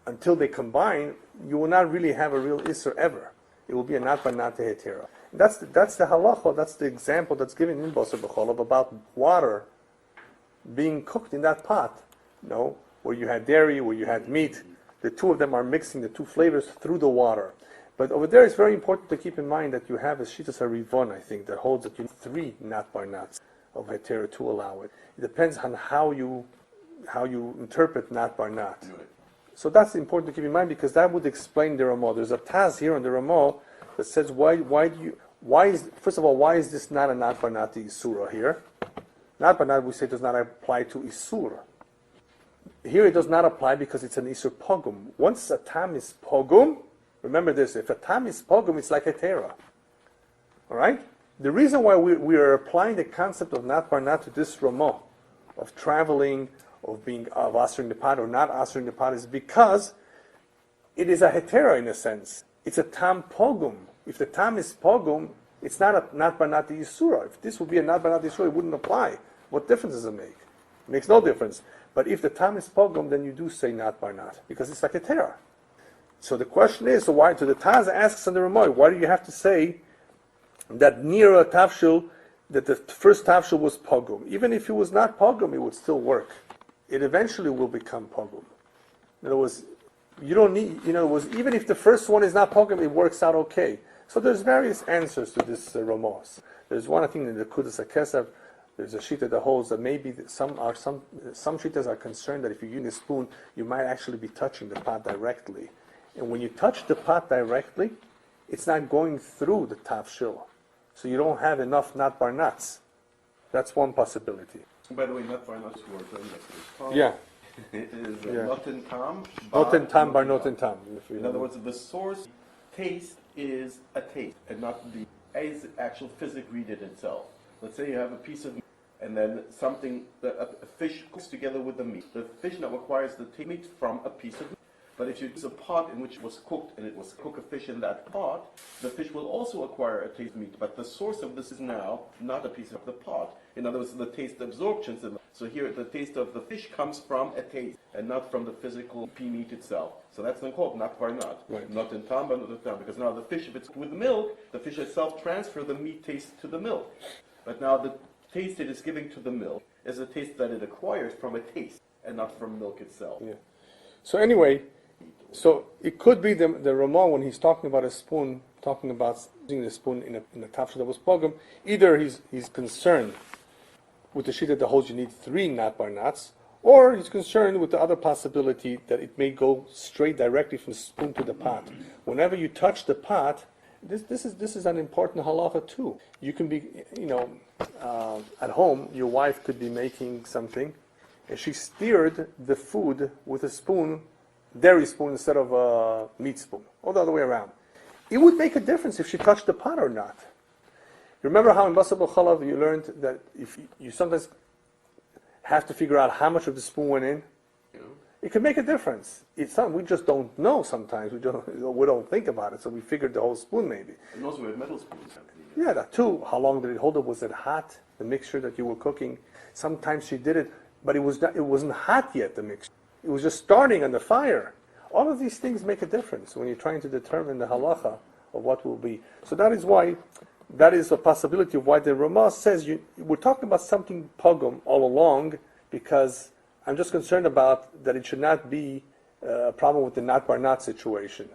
until they combine, you will not really have a real isser ever. It will be a not by not hetera. That's the halacha, that's the example that's given in basar b'chalav about water being cooked in that pot. Where you had dairy, where you had meat. The two of them are mixing the two flavors through the water. But over there, it's very important to keep in mind that you have a shitas harivon, I think, that holds that you need 3 not by nots of hetera to allow it. It depends on how you interpret not by not. So that's important to keep in mind because that would explain the Ramah. There's a taz here on the Ramah that says why is this not a not by not isura here? Not by not, we say, does not apply to isur. Here it does not apply because it's an isur pogum. Once a tam is pogum, remember this, if a tam is pogum, it's like a tera. All right? The reason why we are applying the concept of not by not to this Ramah, of traveling, of answering the pot or not answering the pot, is because it is a hetera in a sense. It's a tam pogum. If the tam is pogum, it's not a not by not the yisura. If this would be a not by not the yisura, it wouldn't apply. What difference does it make? It makes no difference. But if the tam is pogum, then you do say not by not, because it's like a terah. So the question is, so the Taz asks on the Ramah, why do you have to say that near a tafshil, that the first tafshil was pogum? Even if it was not pogum, it would still work. It eventually will become pogum. In other words, you don't need, even if the first one is not pogum, it works out okay. So there's various answers to this Ramah. There's one, I think, in the Kudas HaKesav, there's a shita that holds that maybe some shitas are concerned that if you use a spoon, you might actually be touching the pot directly. And when you touch the pot directly, it's not going through the tafshil. So you don't have enough not bar nuts. That's one possibility. By the way, not bar nuts word. Yeah. It is Yeah. not in tam. Not in tam bar not in tam. In other words, the source taste is a taste and not the actual physics read it itself. Let's say you have a piece of meat and then a fish cooks together with the meat. The fish now requires the meat from a piece of meat. But if you use a pot in which it was cooked and it was cook a fish in that pot, the fish will also acquire a taste of meat. But the source of this is now not a piece of the pot. In other words, the taste absorptions. So here, the taste of the fish comes from a taste and not from the physical pea meat itself. So that's then called not bar not. Right. Not in tam, but not in tam. Because now the fish, if it's with milk, the fish itself transfers the meat taste to the milk. But now the taste it is giving to the milk is a taste that it acquires from a taste and not from milk itself. Yeah. So anyway, so it could be the Ramah when he's talking about a spoon, talking about using the spoon in a tafshil that was pogum. Either he's concerned with the shita that holds you need 3 not bar nuts, Or he's concerned with the other possibility that it may go straight directly from the spoon to the pot. Whenever you touch the pot, this is an important halacha too. You can be, at home, your wife could be making something, and she stirred the food with a spoon, dairy spoon instead of a meat spoon, or the other way around. It would make a difference if she touched the pot or not. Remember how in Basar Chalav you learned that if you sometimes have to figure out how much of the spoon went in? It can make a difference. It's something we just don't know sometimes. We don't think about it, so we figured the whole spoon maybe. And also we have metal spoons. Yeah, that too. How long did it hold up? Was it hot? The mixture that you were cooking. Sometimes she did it, but it wasn't hot yet, the mixture. It was just starting on the fire. All of these things make a difference when you're trying to determine the halacha of what will be. So that is a possibility of why the Ramah says we're talking about something pogum all along, because I'm just concerned about that it should not be a problem with the nat bar nat situation.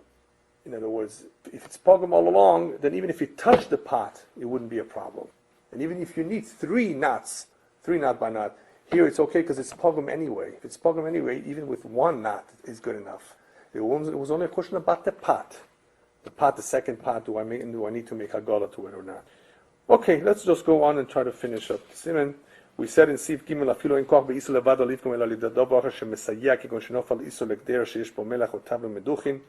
In other words, if it's pogum all along, then even if you touch the pot, it wouldn't be a problem. And even if you need three nat bar nat, here it's okay because it's pogum anyway. If it's pogum anyway, even with one nat is good enough. It was only a question about the pot. The pot, the second pot, do I need to make hagala to it or not? Okay, let's just go on and try to finish up. Siman, we said in Sif Gimel, afilo en koch be'isu levado livkom ela lidado b'achar shemesayya kikon shenofal isu lekder sheyesh po melach o tavle meduchin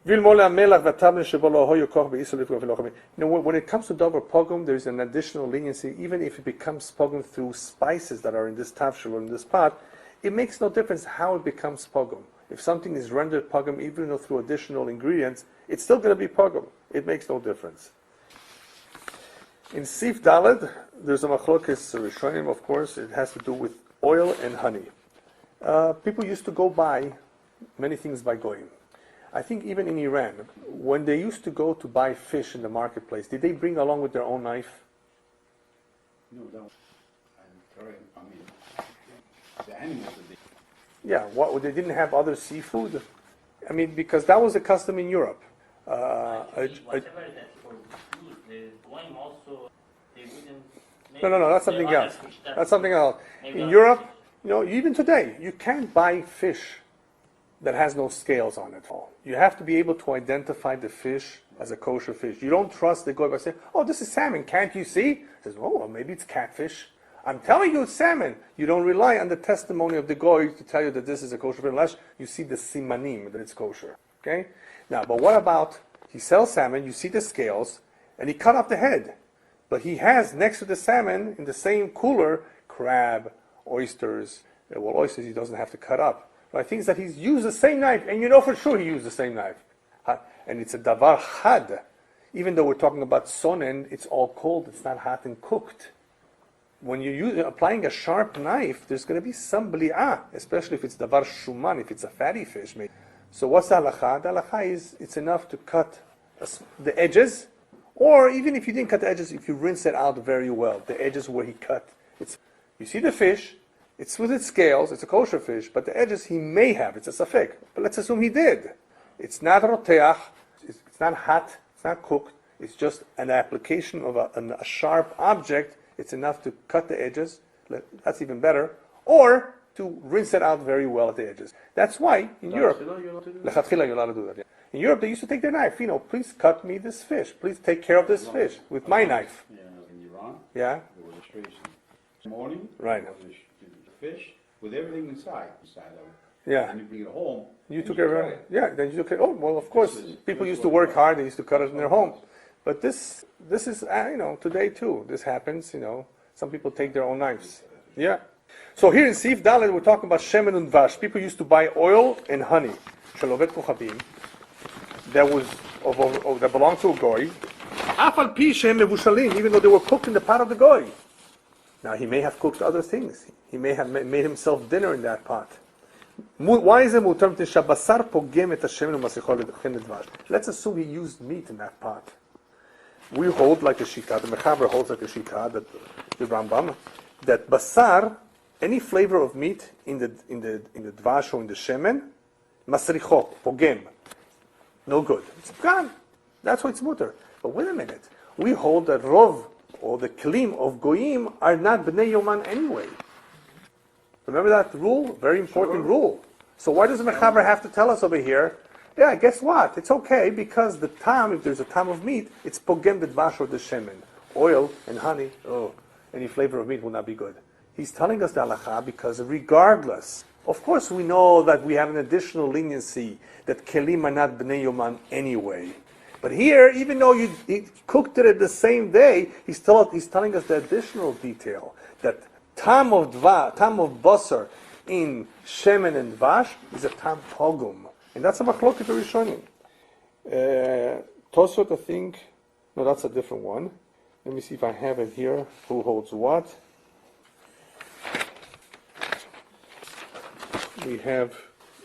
vilmole hamelach v'tavle shebo lo hoyo koch be'isu livkom v'lo chamim. When it comes to davar pogum, there's an additional leniency. Even if it becomes pogum through spices that are in this tavshel or in this pot, it makes no difference how it becomes pogum. If something is rendered pogum, even though through additional ingredients, it's still going to be pogum. It makes no difference. In Sif Daled, there's a machlokes rishonim, of course. It has to do with oil and honey. People used to go buy many things by goyim. I think even in Iran, when they used to go to buy fish in the marketplace, did they bring along with their own knife? No, the animals that they... Yeah, they didn't have other seafood? I mean, because that was a custom in Europe. Whatever that for food, the going also, they wouldn't... No, that's something else. That's something else. In Europe, even today, you can't buy fish that has no scales on it. You have to be able to identify the fish as a kosher fish. You don't trust the goy by saying, "Oh, this is salmon, can't you see?" He says, "Oh, well, maybe it's catfish." I'm telling you it's salmon. You don't rely on the testimony of the goy to tell you that this is a kosher fish unless you see the simanim, that it's kosher. Okay? Now, but what about, he sells salmon, you see the scales, and he cut off the head. But he has next to the salmon, in the same cooler, crab, oysters. Well, oysters he doesn't have to cut up. Right? Things that he's used the same knife, and you know for sure he used the same knife. And it's a davar had. Even though we're talking about sonen, it's all cold, it's not hot and cooked. When you're applying a sharp knife, there's going to be some bli'ah, especially if it's davar shuman, if it's a fatty fish. Maybe. So what's the halacha? The halacha is it's enough to cut the edges, or even if you didn't cut the edges, if you rinse it out very well, the edges where he cut. You see the fish, it's with its scales, it's a kosher fish, but the edges he may have, it's a safek. But let's assume he did. It's not roteach, it's not hot, it's not cooked, it's just an application of a sharp object. It's enough to cut the edges, that's even better, or to rinse it out very well at the edges. That's why in Europe, lechatchila you're allowed to do that. Yeah. In Europe they used to take their knife, please cut me this fish, please take care of this fish with my knife. Yeah, in Iran, yeah? there was a straight morning, right. There was the fish with everything inside of it. Yeah. And you bring it home. You took care of it. Yeah, then you took it. Oh, well, of course, people used to work hard, they used to cut it in their home. But this is, today too, this happens, some people take their own knives. Yeah. So here in Sif Dalet, we're talking about shemen and vash. People used to buy oil and honey. Shalovet kochavim. That belonged to a goy. Afal pi shehem mevushalim, even though they were cooked in the pot of the goy. Now, he may have cooked other things. He may have made himself dinner in that pot. Why is it mutar Basar pogem et hashem u'masichol chen edvash? Let's assume he used meat in that pot. We hold like a shita, the Mechaber holds like a shita, that the Rambam, that basar, any flavor of meat in the dvash or in the shemen, masricho, pogem, no good. It's gone. That's why it's mutar. But wait a minute, we hold that rov or the klim of goyim are not bnei yoman anyway. Remember that rule? Very important rule. So why does the Mechaber have to tell us over here? Yeah, guess what? It's okay because the tam, if there's a tam of meat, it's pogem b'dvash or the shemen. Oil and honey, any flavor of meat will not be good. He's telling us the halacha because regardless, of course we know that we have an additional leniency that kelim are not b'nei yoman anyway. But here, even though you cooked it the same day, he's telling us the additional detail that tam of basar in shemen and dvash is a tam pogum. And that's a machloket rishonim. Tosfot, I think, no, that's a different one. Let me see if I have it here. Who holds what? We have,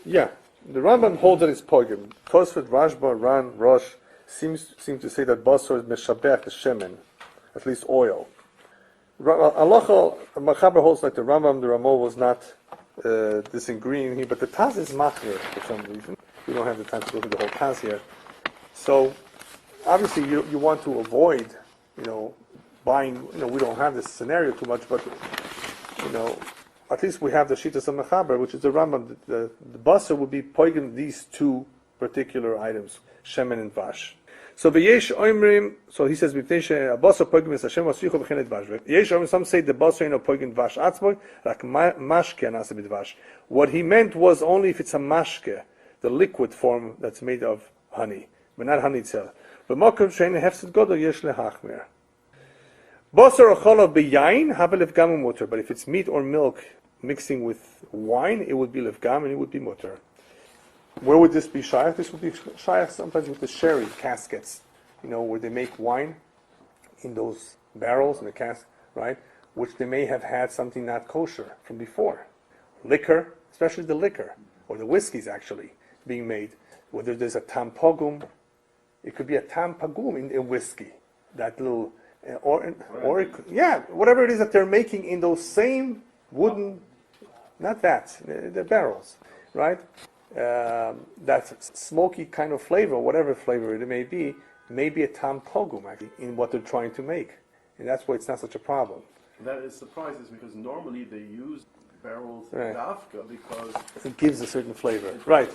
the Rambam holds that it's pogum. Tosfot, Rashba, Ran, Rosh seem to say that basar is meshabech the shemen, at least oil. Halacha, Mechaber holds like the Rambam, the Ramo was not disagreeing here, but the Taz is machmir for some reason. We don't have the time to go through the whole Taz here. So, obviously you want to avoid, buying, we don't have this scenario too much, but, at least we have the Shittas of Mechaber, which is the Rambam. The Basar would be poiging these two particular items, Shemen and Vash. So v'yesh oimrim. So he says Basar poigim es Hashem v'asvichu v'chenet Vash. Yesh oimrim. Some say the Basar ino poigim Vash atzmoi rak mashke anase b'd Vash. What he meant was only if it's a mashke, the liquid form that's made of honey, but not honey itself. B'mokum shein hefset godol yesh lehachmer. Basar ocholav b'yain havel lefgam mutter. But if it's meat or milk mixing with wine, it would be lefgam and it would be mutter. Where would this be shayach? This would be shayach sometimes with the sherry caskets, where they make wine in those barrels in the cask, right? Which they may have had something not kosher from before. Liquor, especially the liquor, or the whiskeys actually being made. Whether there's a tam pogum, it could be a tam pagum in a whiskey. That little, whatever it is that they're making in those same wooden, not that, the barrels, right? That smoky kind of flavor, whatever flavor it may be a tam pogum actually in what they're trying to make, and that's why it's not such a problem. That is surprises because normally they use barrels dafka because it gives a certain flavor, right?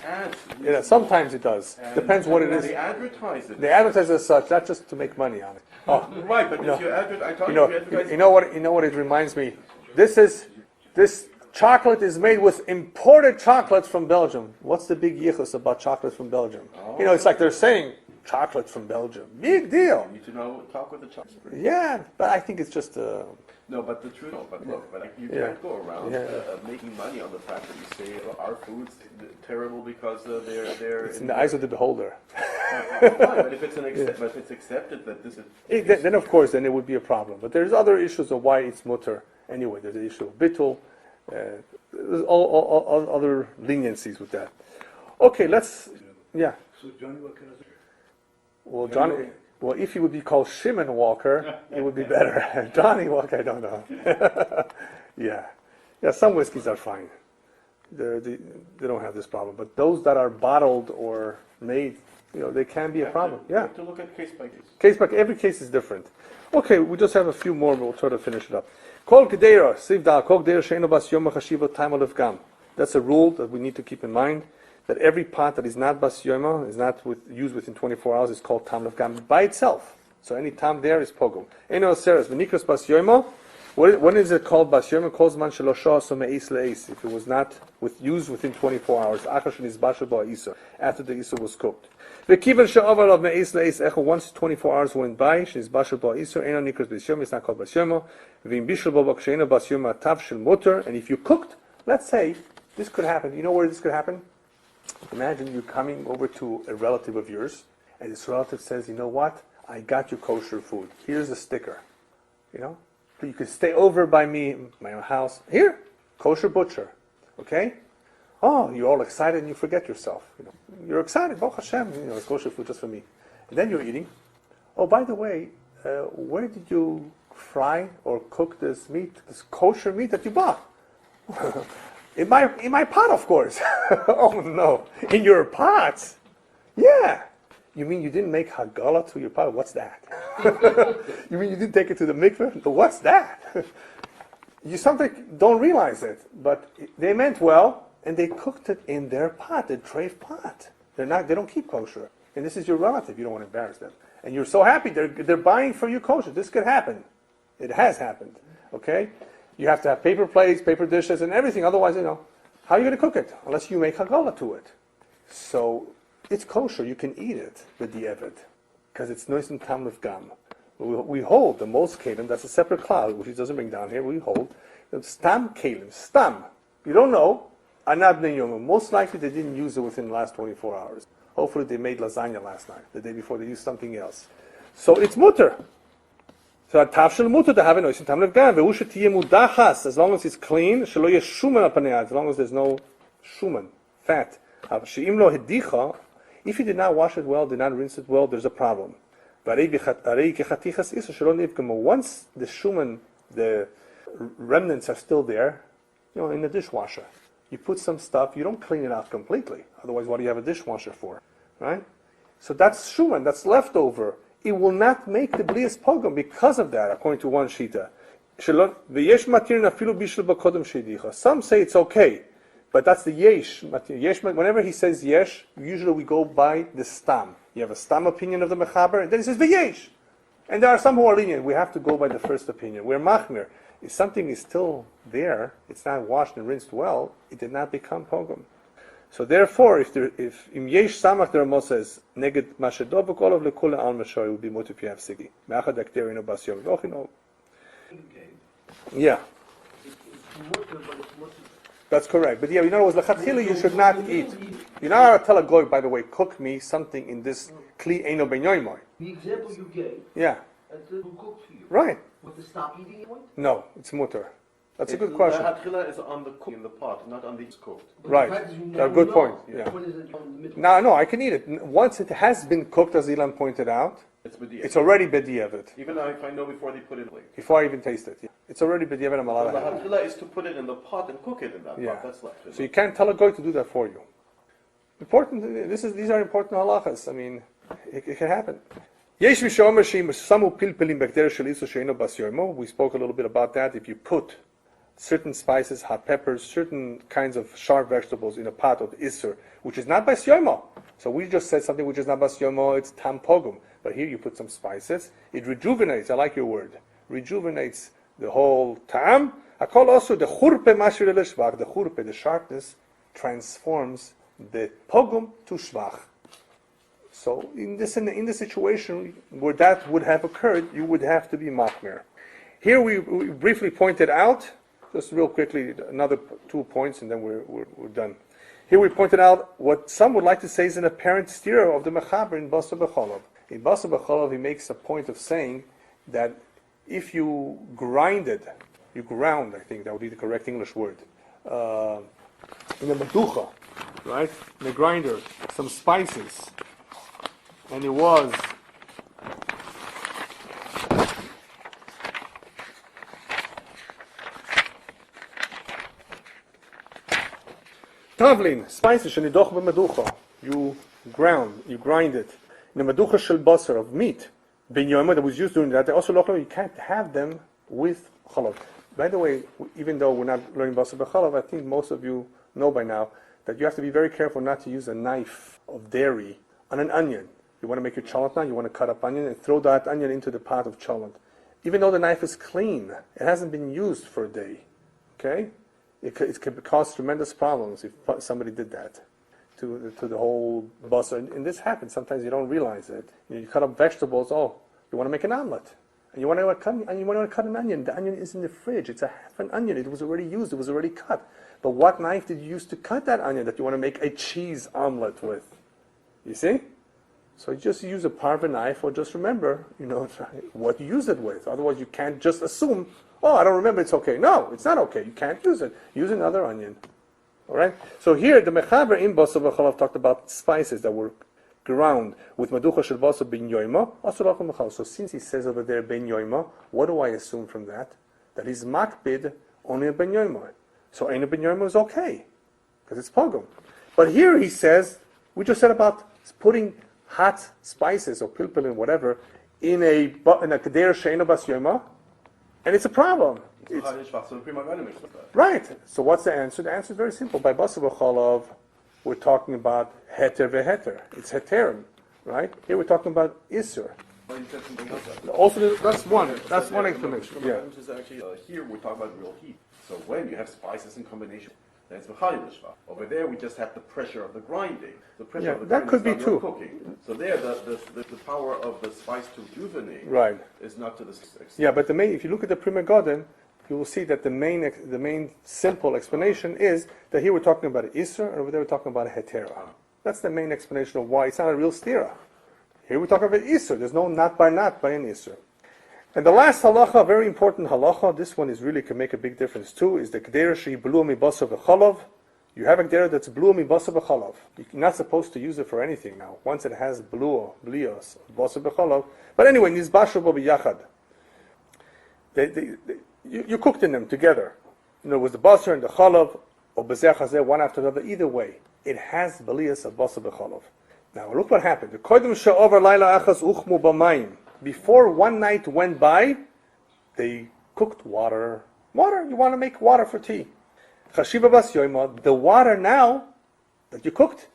Sometimes it does. Depends what it is. They advertise it. They advertise it as such, not just to make money on it. Oh, right, but if you advertise, you know what it reminds me. This chocolate is made with imported chocolates from Belgium. What's the big yichus about chocolate from Belgium? It's like they're saying chocolate from Belgium. Big deal. You need to talk with the chocolate. Yeah, but I think it's just No, but the truth. You can't go around making money on the fact that you say our food's terrible because they're. It's in the eyes of the beholder. But if it's accepted that this is. Then of course, then it would be a problem. But there's other issues of why it's mutter. Anyway, there's the issue of bittul. There's all other leniencies with that. Okay, let's. Yeah. So Johnny, what kind of? Well, Johnny. Well, if he would be called Shimon Walker, it would be better. Johnny Walker, I don't know. Yeah. Some whiskeys are fine. They don't have this problem. But those that are bottled or made, they can be a problem. You have to look at case by case. Every case is different. Okay, we just have a few more, but we'll try to finish it up. Kol Kedera, Siv Dal, Kol Kedera Sheino Bas Yom HaChashiva Time Olev Gam. That's a rule that we need to keep in mind, that every pot that is not Bas Yoma, is not used within 24 hours, is called Tam Olev Gam by itself. So any tam there is pogum. Eno Seres, V'nikras Bas Yoma, when is it called Bas Yoma? Kol Zman Shelo Shoah So Me'is Le'is, if it was not used within 24 hours, Achar Sheniz Bashar Ba'isa, after the Isa was cooked. V'kivan she'ovar of me'is le'is echo, once 24 hours went by, she's bashal ba'isur, eno nikras b'syoma, it's not called b'syoma, v'im bishal b'bak she'eno b'syoma tav shel mutter, and if you cooked, let's say, this could happen, you know where this could happen? Imagine you coming over to a relative of yours, and this relative says, you know what, I got you kosher food, here's a sticker, you could stay over by me, my house, here, kosher butcher, okay? Oh, you're all excited and you forget yourself. You're excited, Baruch Hashem, it's kosher food just for me. And then you're eating. Oh, by the way, where did you fry or cook this meat, this kosher meat that you bought? in my pot, of course. Oh no, in your pot? Yeah. You mean you didn't make hagala to your pot? What's that? You mean you didn't take it to the mikveh? What's that? You sometimes don't realize it, but they meant well, and they cooked it in their pot, their treif pot. They don't keep kosher. And this is your relative, you don't want to embarrass them. And you're so happy they're buying for you kosher. This could happen. It has happened. Okay? You have to have paper plates, paper dishes, and everything. Otherwise, how are you going to cook it? Unless you make hagala to it. So, it's kosher. You can eat it with the evet. Because it's nois and tam with gam. We hold the most kalim, that's a separate cloud, which he doesn't bring down here. We hold the stam kalim. Stam. You don't know. Anab neyoma. Most likely they didn't use it within the last 24 hours. Hopefully they made lasagna last night. The day before they used something else. So it's mutter. So tafshel mutter to have a nois and tam with gam. Ve'usha tiye mudachas. As long as it's clean. Shelo yesh shuman apanei. As long as there's no shuman, fat. She'im lo hedicha. If you did not wash it well, did not rinse it well, there's a problem. Once the shuman, the remnants are still there, in the dishwasher, you put some stuff, you don't clean it out completely. Otherwise, what do you have a dishwasher for? Right? So that's shuman, that's leftover. It will not make the blias pogum because of that, according to one shita. Some say it's okay. But that's the yesh. Whenever he says yesh, usually we go by the stam. You have a stam opinion of the mechaber, and then he says v'yesh. And there are some who are lenient. We have to go by the first opinion. We're machmir. If something is still there, it's not washed and rinsed well, it did not become pogum. So therefore, if im yesh samach the Ramos says neged mashedov v'kolov lekula al mashor, it would be mutter if you have sigi. Me'achad akterino bas yom v'ochino. Yeah. That's correct. But in other words, lechatchila you should not eat. You're not allowed to tell a goy, by the way, cook me something in this kli eino ben yoimoy. The example you gave, yeah, who cooked for you? Right. With the stop eating point? No, it's mutter. That's a good question. Lechatchila is on the cook in the pot, not on the cooked. Right. A good point. Yeah. No, I can eat it. Once it has been cooked, as Ilan pointed out, it's already b'diavad. Even if I know before they put it in. Before I even taste it. Yeah. It's already b'diavad. I'm allowed to have it. Lechatchila is to put it in the pot and cook it in that pot. That's left. So you can't tell a goy to do that for you. Important. These are important halachas. I mean, it can happen. We spoke a little bit about that. If you put certain spices, hot peppers, certain kinds of sharp vegetables in a pot of isser, which is not bas yomo. So we just said something which is not bas yomo, it's tam pogum. But here you put some spices, it rejuvenates, I like your word, rejuvenates the whole tam. I call also the churpe mashir l'shvach, the churpe, the sharpness, transforms the pogum to shvach. So in the situation where that would have occurred, you would have to be machmir. Here we briefly pointed out, just real quickly, another 2 points, and then we're done. Here we pointed out what some would like to say is an apparent steer of the mechaber in Basar b'cholov. In Basar b'cholov, he makes a point of saying that if you ground, I think that would be the correct English word, in a meducha, right, in a grinder, some spices, and it was tavlin, spices, shenidoch b'meducha. You grind it. In the meducha shel basar, of meat, ben yomer, that was used during that, also you can't have them with chalov. By the way, even though we're not learning basar b'chalov, I think most of you know by now that you have to be very careful not to use a knife of dairy on an onion. You want to make your cholent now, you want to cut up onion and throw that onion into the pot of cholent. Even though the knife is clean, it hasn't been used for a day. Okay? It could cause tremendous problems if somebody did that to the whole basar. And this happens. Sometimes you don't realize it. You cut up vegetables. Oh, you want to make an omelet, and you want to cut an onion. The onion is in the fridge. It's a half an onion. It was already used. It was already cut. But what knife did you use to cut that onion that you want to make a cheese omelet with? You see? So you just use a parva knife, or just remember, what you use it with. Otherwise, you can't just assume, oh, I don't remember, it's okay. No, it's not okay. You can't use it. Use another onion. All right? So here, the mechaber in Basar b'chalav talked about spices that were ground with maducha shel basar ben yoima. So since he says over there ben yoima, what do I assume from that? That he's makbid only a ben yoima. So ein ben yoima is okay, because it's pogum. But here he says, we just said about putting hot spices or pilpil and whatever in a keder she'eino bas yoima, and it's a problem. Right. So what's the answer? The answer is very simple. By Basar b'chalav, we're talking about heter veheter. It's heterim, right? Here we're talking about isur. Also, that's one explanation. Yeah. Here we're talking about real heat. So when you have spices in combination, then it's mechayil. Over there we just have the pressure of the grinding. The pressure of the that could be grinding is not true. cooking. So there, the power of the spice to rejuvenate Right. is not to this extent. Yeah, but if you look at the Prima Garden, you will see that the main simple explanation is that here we're talking about an isur, and over there we're talking about a hetera. That's the main explanation of why it's not a real stira. Here we're talking about isur. There's no not by an isur. And the last halacha, very important halacha, this one is really can make a big difference too, is the kedera shehi blua mi basar v'chalav. You have a kedera that's blua mi basar v'chalav. You're not supposed to use it for anything now. Once it has blua, blios, basar v'chalav. But anyway, nizbashu bo b'yachad. You cooked in them together. You know, it was the basar and the chalav, or bezeh chazeh, one after another. Either way, it has blios of basar v'chalav. Now look what happened. The kodim she'over laila achas uchmu b'mayim. Before one night went by, they cooked water. Water, you want to make water for tea. Chashiva bas yoima, the water now that you cooked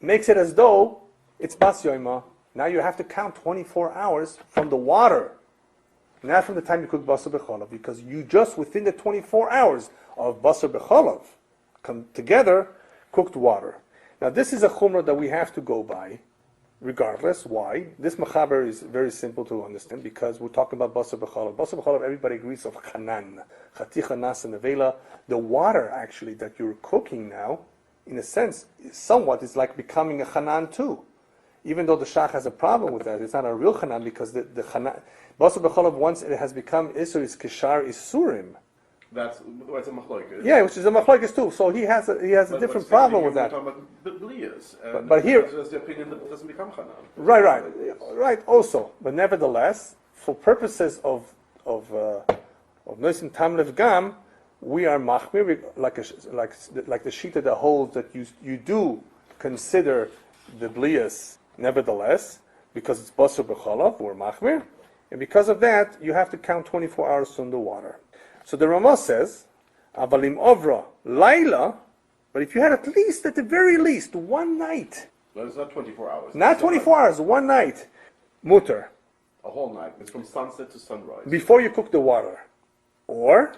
makes it as though it's bas yoima. Now you have to count 24 hours from the water, not from the time you cook basar b'chalav, because you just within the 24 hours of basar b'chalav come together, cooked water. Now this is a chumrah that we have to go by. Regardless, why? This mechaber is very simple to understand because we're talking about basar b'chalav. Basar b'chalav, everybody agrees of chanan, chaticha nas and nevela. The water actually that you're cooking now, in a sense, somewhat is like becoming a chanan too. Even though the shach has a problem with that, it's not a real chanan because the chanan, basar b'chalav, once it has become isur, is kishar isurim. That's a machloikis. Yeah, which is a machlokes too. So he has a different problem with that. We're talking about blias. But here, there's the opinion that it doesn't become chanan. Right. Also, but nevertheless, for purposes of noisim tam lev gam, we are machmir like the shita that holds that you do consider the blias. Nevertheless, because it's basar b'chalav, we're machmir, and because of that, you have to count 24 hours from the water. So the Ramah says, avalim ovra laila, but if you had at the very least, one night. But it's not 24 hours. Not 24 hours, one night. Mutter. A whole night. It's from sunset to sunrise. Before you cook the water. Or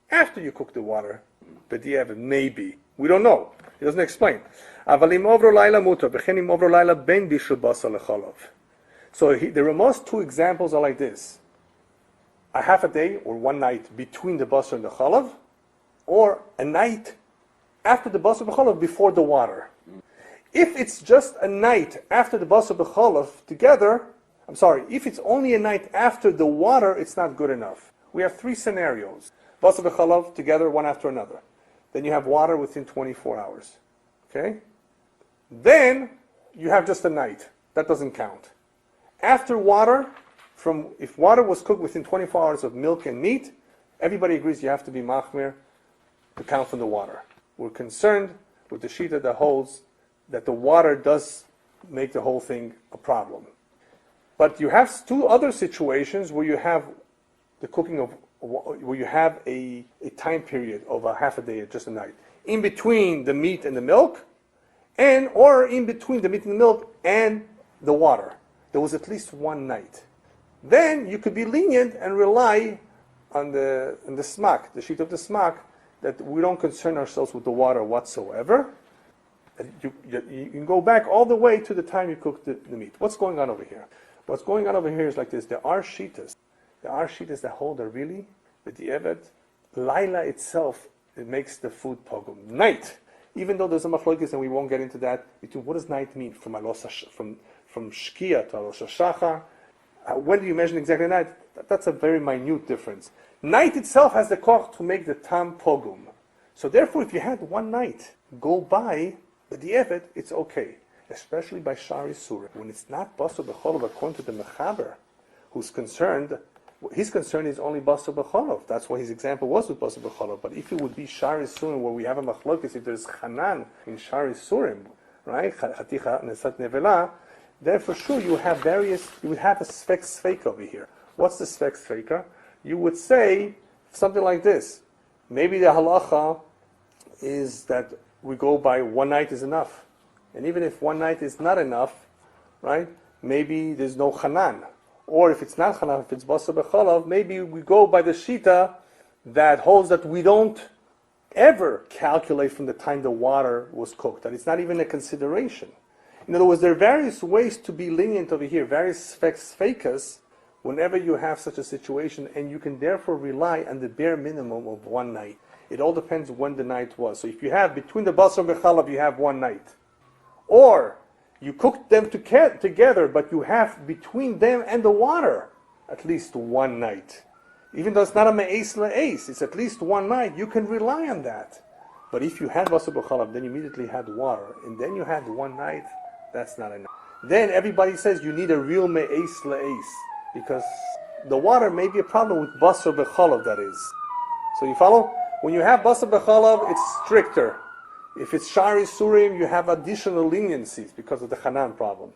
after you cook the water. But maybe. We don't know. He doesn't explain. Avalim ovra laila mutter. Bechenim ovra laila ben bishul basar lechalav. So the Ramah's two examples are like this. A half a day or one night between the basar and the chalav, or a night after the basar b'chalav before the water. If it's just a night after the basar b'chalav together, if it's only a night after the water, it's not good enough. We have three scenarios. Basar b'chalav together, one after another. Then you have water within 24 hours. Okay? Then you have just a night. That doesn't count. After water, if water was cooked within 24 hours of milk and meat, everybody agrees you have to be machmir to count from the water. We're concerned with the shita that holds that the water does make the whole thing a problem. But you have two other situations where you have the cooking of, where you have a time period of a half a day or just a night. In between the meat and the milk, or in between the meat and the milk and the water. There was at least one night. Then you could be lenient and rely on the smak, the sheet of the smak, that we don't concern ourselves with the water whatsoever. You can go back all the way to the time you cooked the meat. What's going on over here? What's going on over here is like this. There are shitas that hold that really, but the evet, laila itself, it makes the food pogum. Night, even though there's a machlokes and we won't get into that, between what does night mean? From shkia to alosh shachar. When do you measure exactly night? That's a very minute difference. Night itself has the koch to make the tam pogum. So therefore, if you had one night go by, the di'evet, it's okay. Especially by shari surah. When it's not basar b'chalav according to the mechaber, who's concerned, his concern is only basar b'chalav. That's why his example was with basar b'chalav. But if it would be shari surah, where we have a machlokes, if there's chanan in shari surah, right? Chaticha nesat nevela, then for sure you would have a svek sveka over here. What's the svek sveka? You would say something like this. Maybe the halacha is that we go by one night is enough. And even if one night is not enough, right, maybe there's no chanan. Or if it's not chanan, if it's basar b'chalav, maybe we go by the shita that holds that we don't ever calculate from the time the water was cooked, that it's not even a consideration. In other words, there are various ways to be lenient over here, various sfekas, whenever you have such a situation, and you can therefore rely on the bare minimum of one night. It all depends when the night was. So if you have between the basar and b'chalav, you have one night. Or you cooked them together, but you have between them and the water at least one night. Even though it's not a me'es le'es, it's at least one night, you can rely on that. But if you had basar b'chalav, then you immediately had water, and then you had one night, that's not enough. Then everybody says you need a real me'es le'es, because the water may be a problem with basar b'chalav, that is. So you follow? When you have basar b'chalav, it's stricter. If it's shari surim, you have additional leniencies because of the chanan problem.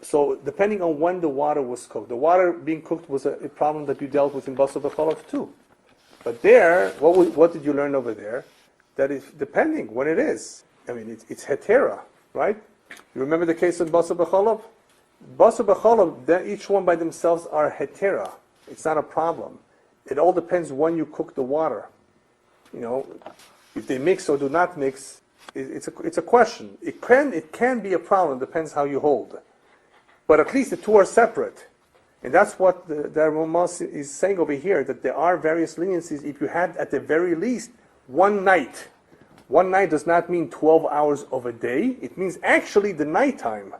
So depending on when the water was cooked, the water being cooked was a problem that you dealt with in basar b'chalav too. But there, what did you learn over there? That is depending when it is. I mean, it's hetera, right? You remember the case of basar b'chalav? Basar b'chalav, each one by themselves are hetera. It's not a problem. It all depends when you cook the water. You know, if they mix or do not mix, it's a question. It can be a problem. Depends how you hold. But at least the two are separate, and that's what the Ramos is saying over here. That there are various leniencies. If you had at the very least one night. One night does not mean 12 hours of a day. It means actually the nighttime.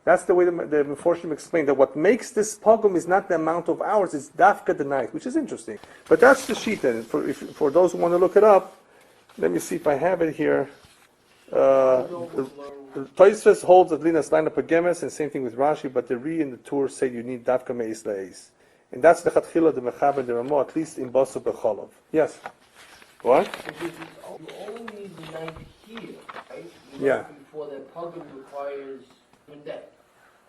That's the way the Meforshim explained that what makes this pogrom is not the amount of hours, it's dafka the night, which is interesting. But that's the sheet then. For those who want to look it up, let me see if I have it here. Toisves holds that Linas line of Pagemes, and same thing with Rashi, but the Ri and the Tur say you need dafka me'is le'is. And that's the Chatchila, the Mechaber, the Ramo, at least in Basar b'chalav. Yes? What? Because you only need the night here, right? Yeah. Before that pogrom requires that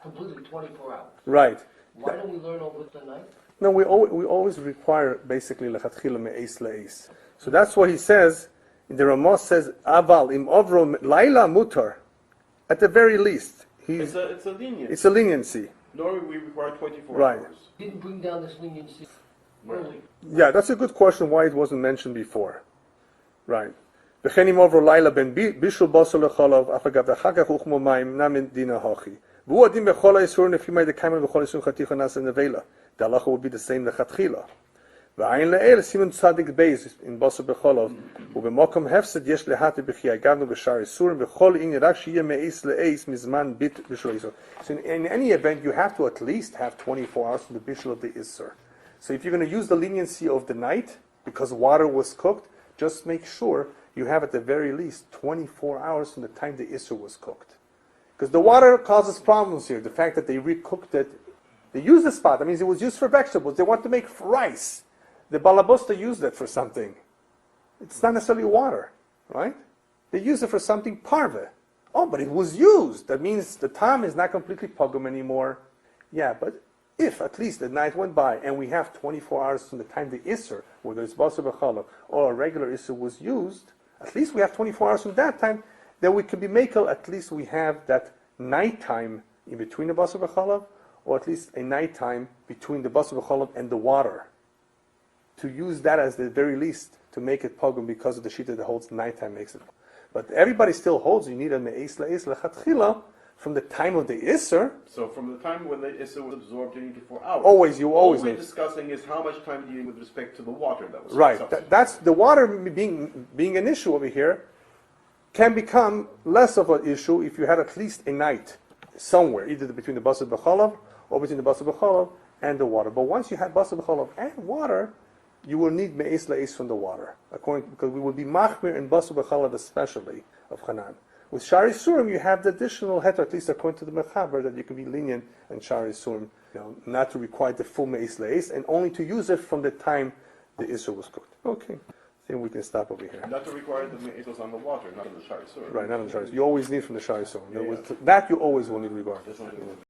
completely 24 hours. Right. Why don't we learn over the night? No, we always require basically lechatchila me'es le'es. So that's what he says. The Ramos says, "Aval im ovro laila mutar." At the very least, It's a leniency. It's a leniency. Normally we require 24 Right. hours. Didn't bring down this leniency early. Yeah, that's a good question. Why it wasn't mentioned before? Right. V'chen im ovro laila ben bishul basar lechalav afagav v'chakach uchmo mayim namin dina hachi. V'hu adim bechol ha'isurim if you made the kaiman bechol ha'isurim chaticha nasa nevela. The halacha would be the same lechatchila. V'ayin le'el siman tzadik beis in basar b'cholav u'b'mokom hefsed yesh lehati b'chi agavnu b'shar isurim v'chol in yirak shiyeh me'is le'eis mizman bit b'shul isur. So in any event, you have to at least have 24 hours from the bishul of the isur. So if you're going to use the leniency of the night because water was cooked, just make sure you have at the very least 24 hours from the time the isur was cooked. Because the water causes problems here. The fact that they recooked it, they used the spot. That means it was used for vegetables. They want to make rice. The balabosta used it for something. It's not necessarily water, right? They used it for something parve. Oh, but it was used. That means the time is not completely pogrom anymore. Yeah, but if at least the night went by and we have 24 hours from the time the isser, whether it's basar b'chalav or a regular isser was used, at least we have 24 hours from that time, then we can be makel, at least we have that nighttime in between the basar b'chalav, or at least a nighttime between the basar b'chalav and the water. To use that as the very least to make it pogrom because of the shita that holds nighttime makes it. But everybody still holds you need a me'es le'es lechatchila from the time of the isser. So from the time when the isser was absorbed in 24 hours. All All we're we're discussing is how much time do you need with respect to the water that was Right. substituted. That's the water being an issue over here can become less of an issue if you had at least a night somewhere, either between the basar b'chalav or between the basar b'chalav and the water. But once you had basar b'chalav and water, you will need me'es le'es from the water, because we will be machmir in basar b'chalav especially of Hanan. With shari surim, you have the additional heter, at least according to the mechaber, that you can be lenient in shari surim, not to require the full me'es le'es, and only to use it from the time the isur was cooked. Okay, I think we can stop over here. Not to require the me'esos on the water, not on the shari sur. Right, not on the shari. You always need from the shari surim. That you always will need regardless.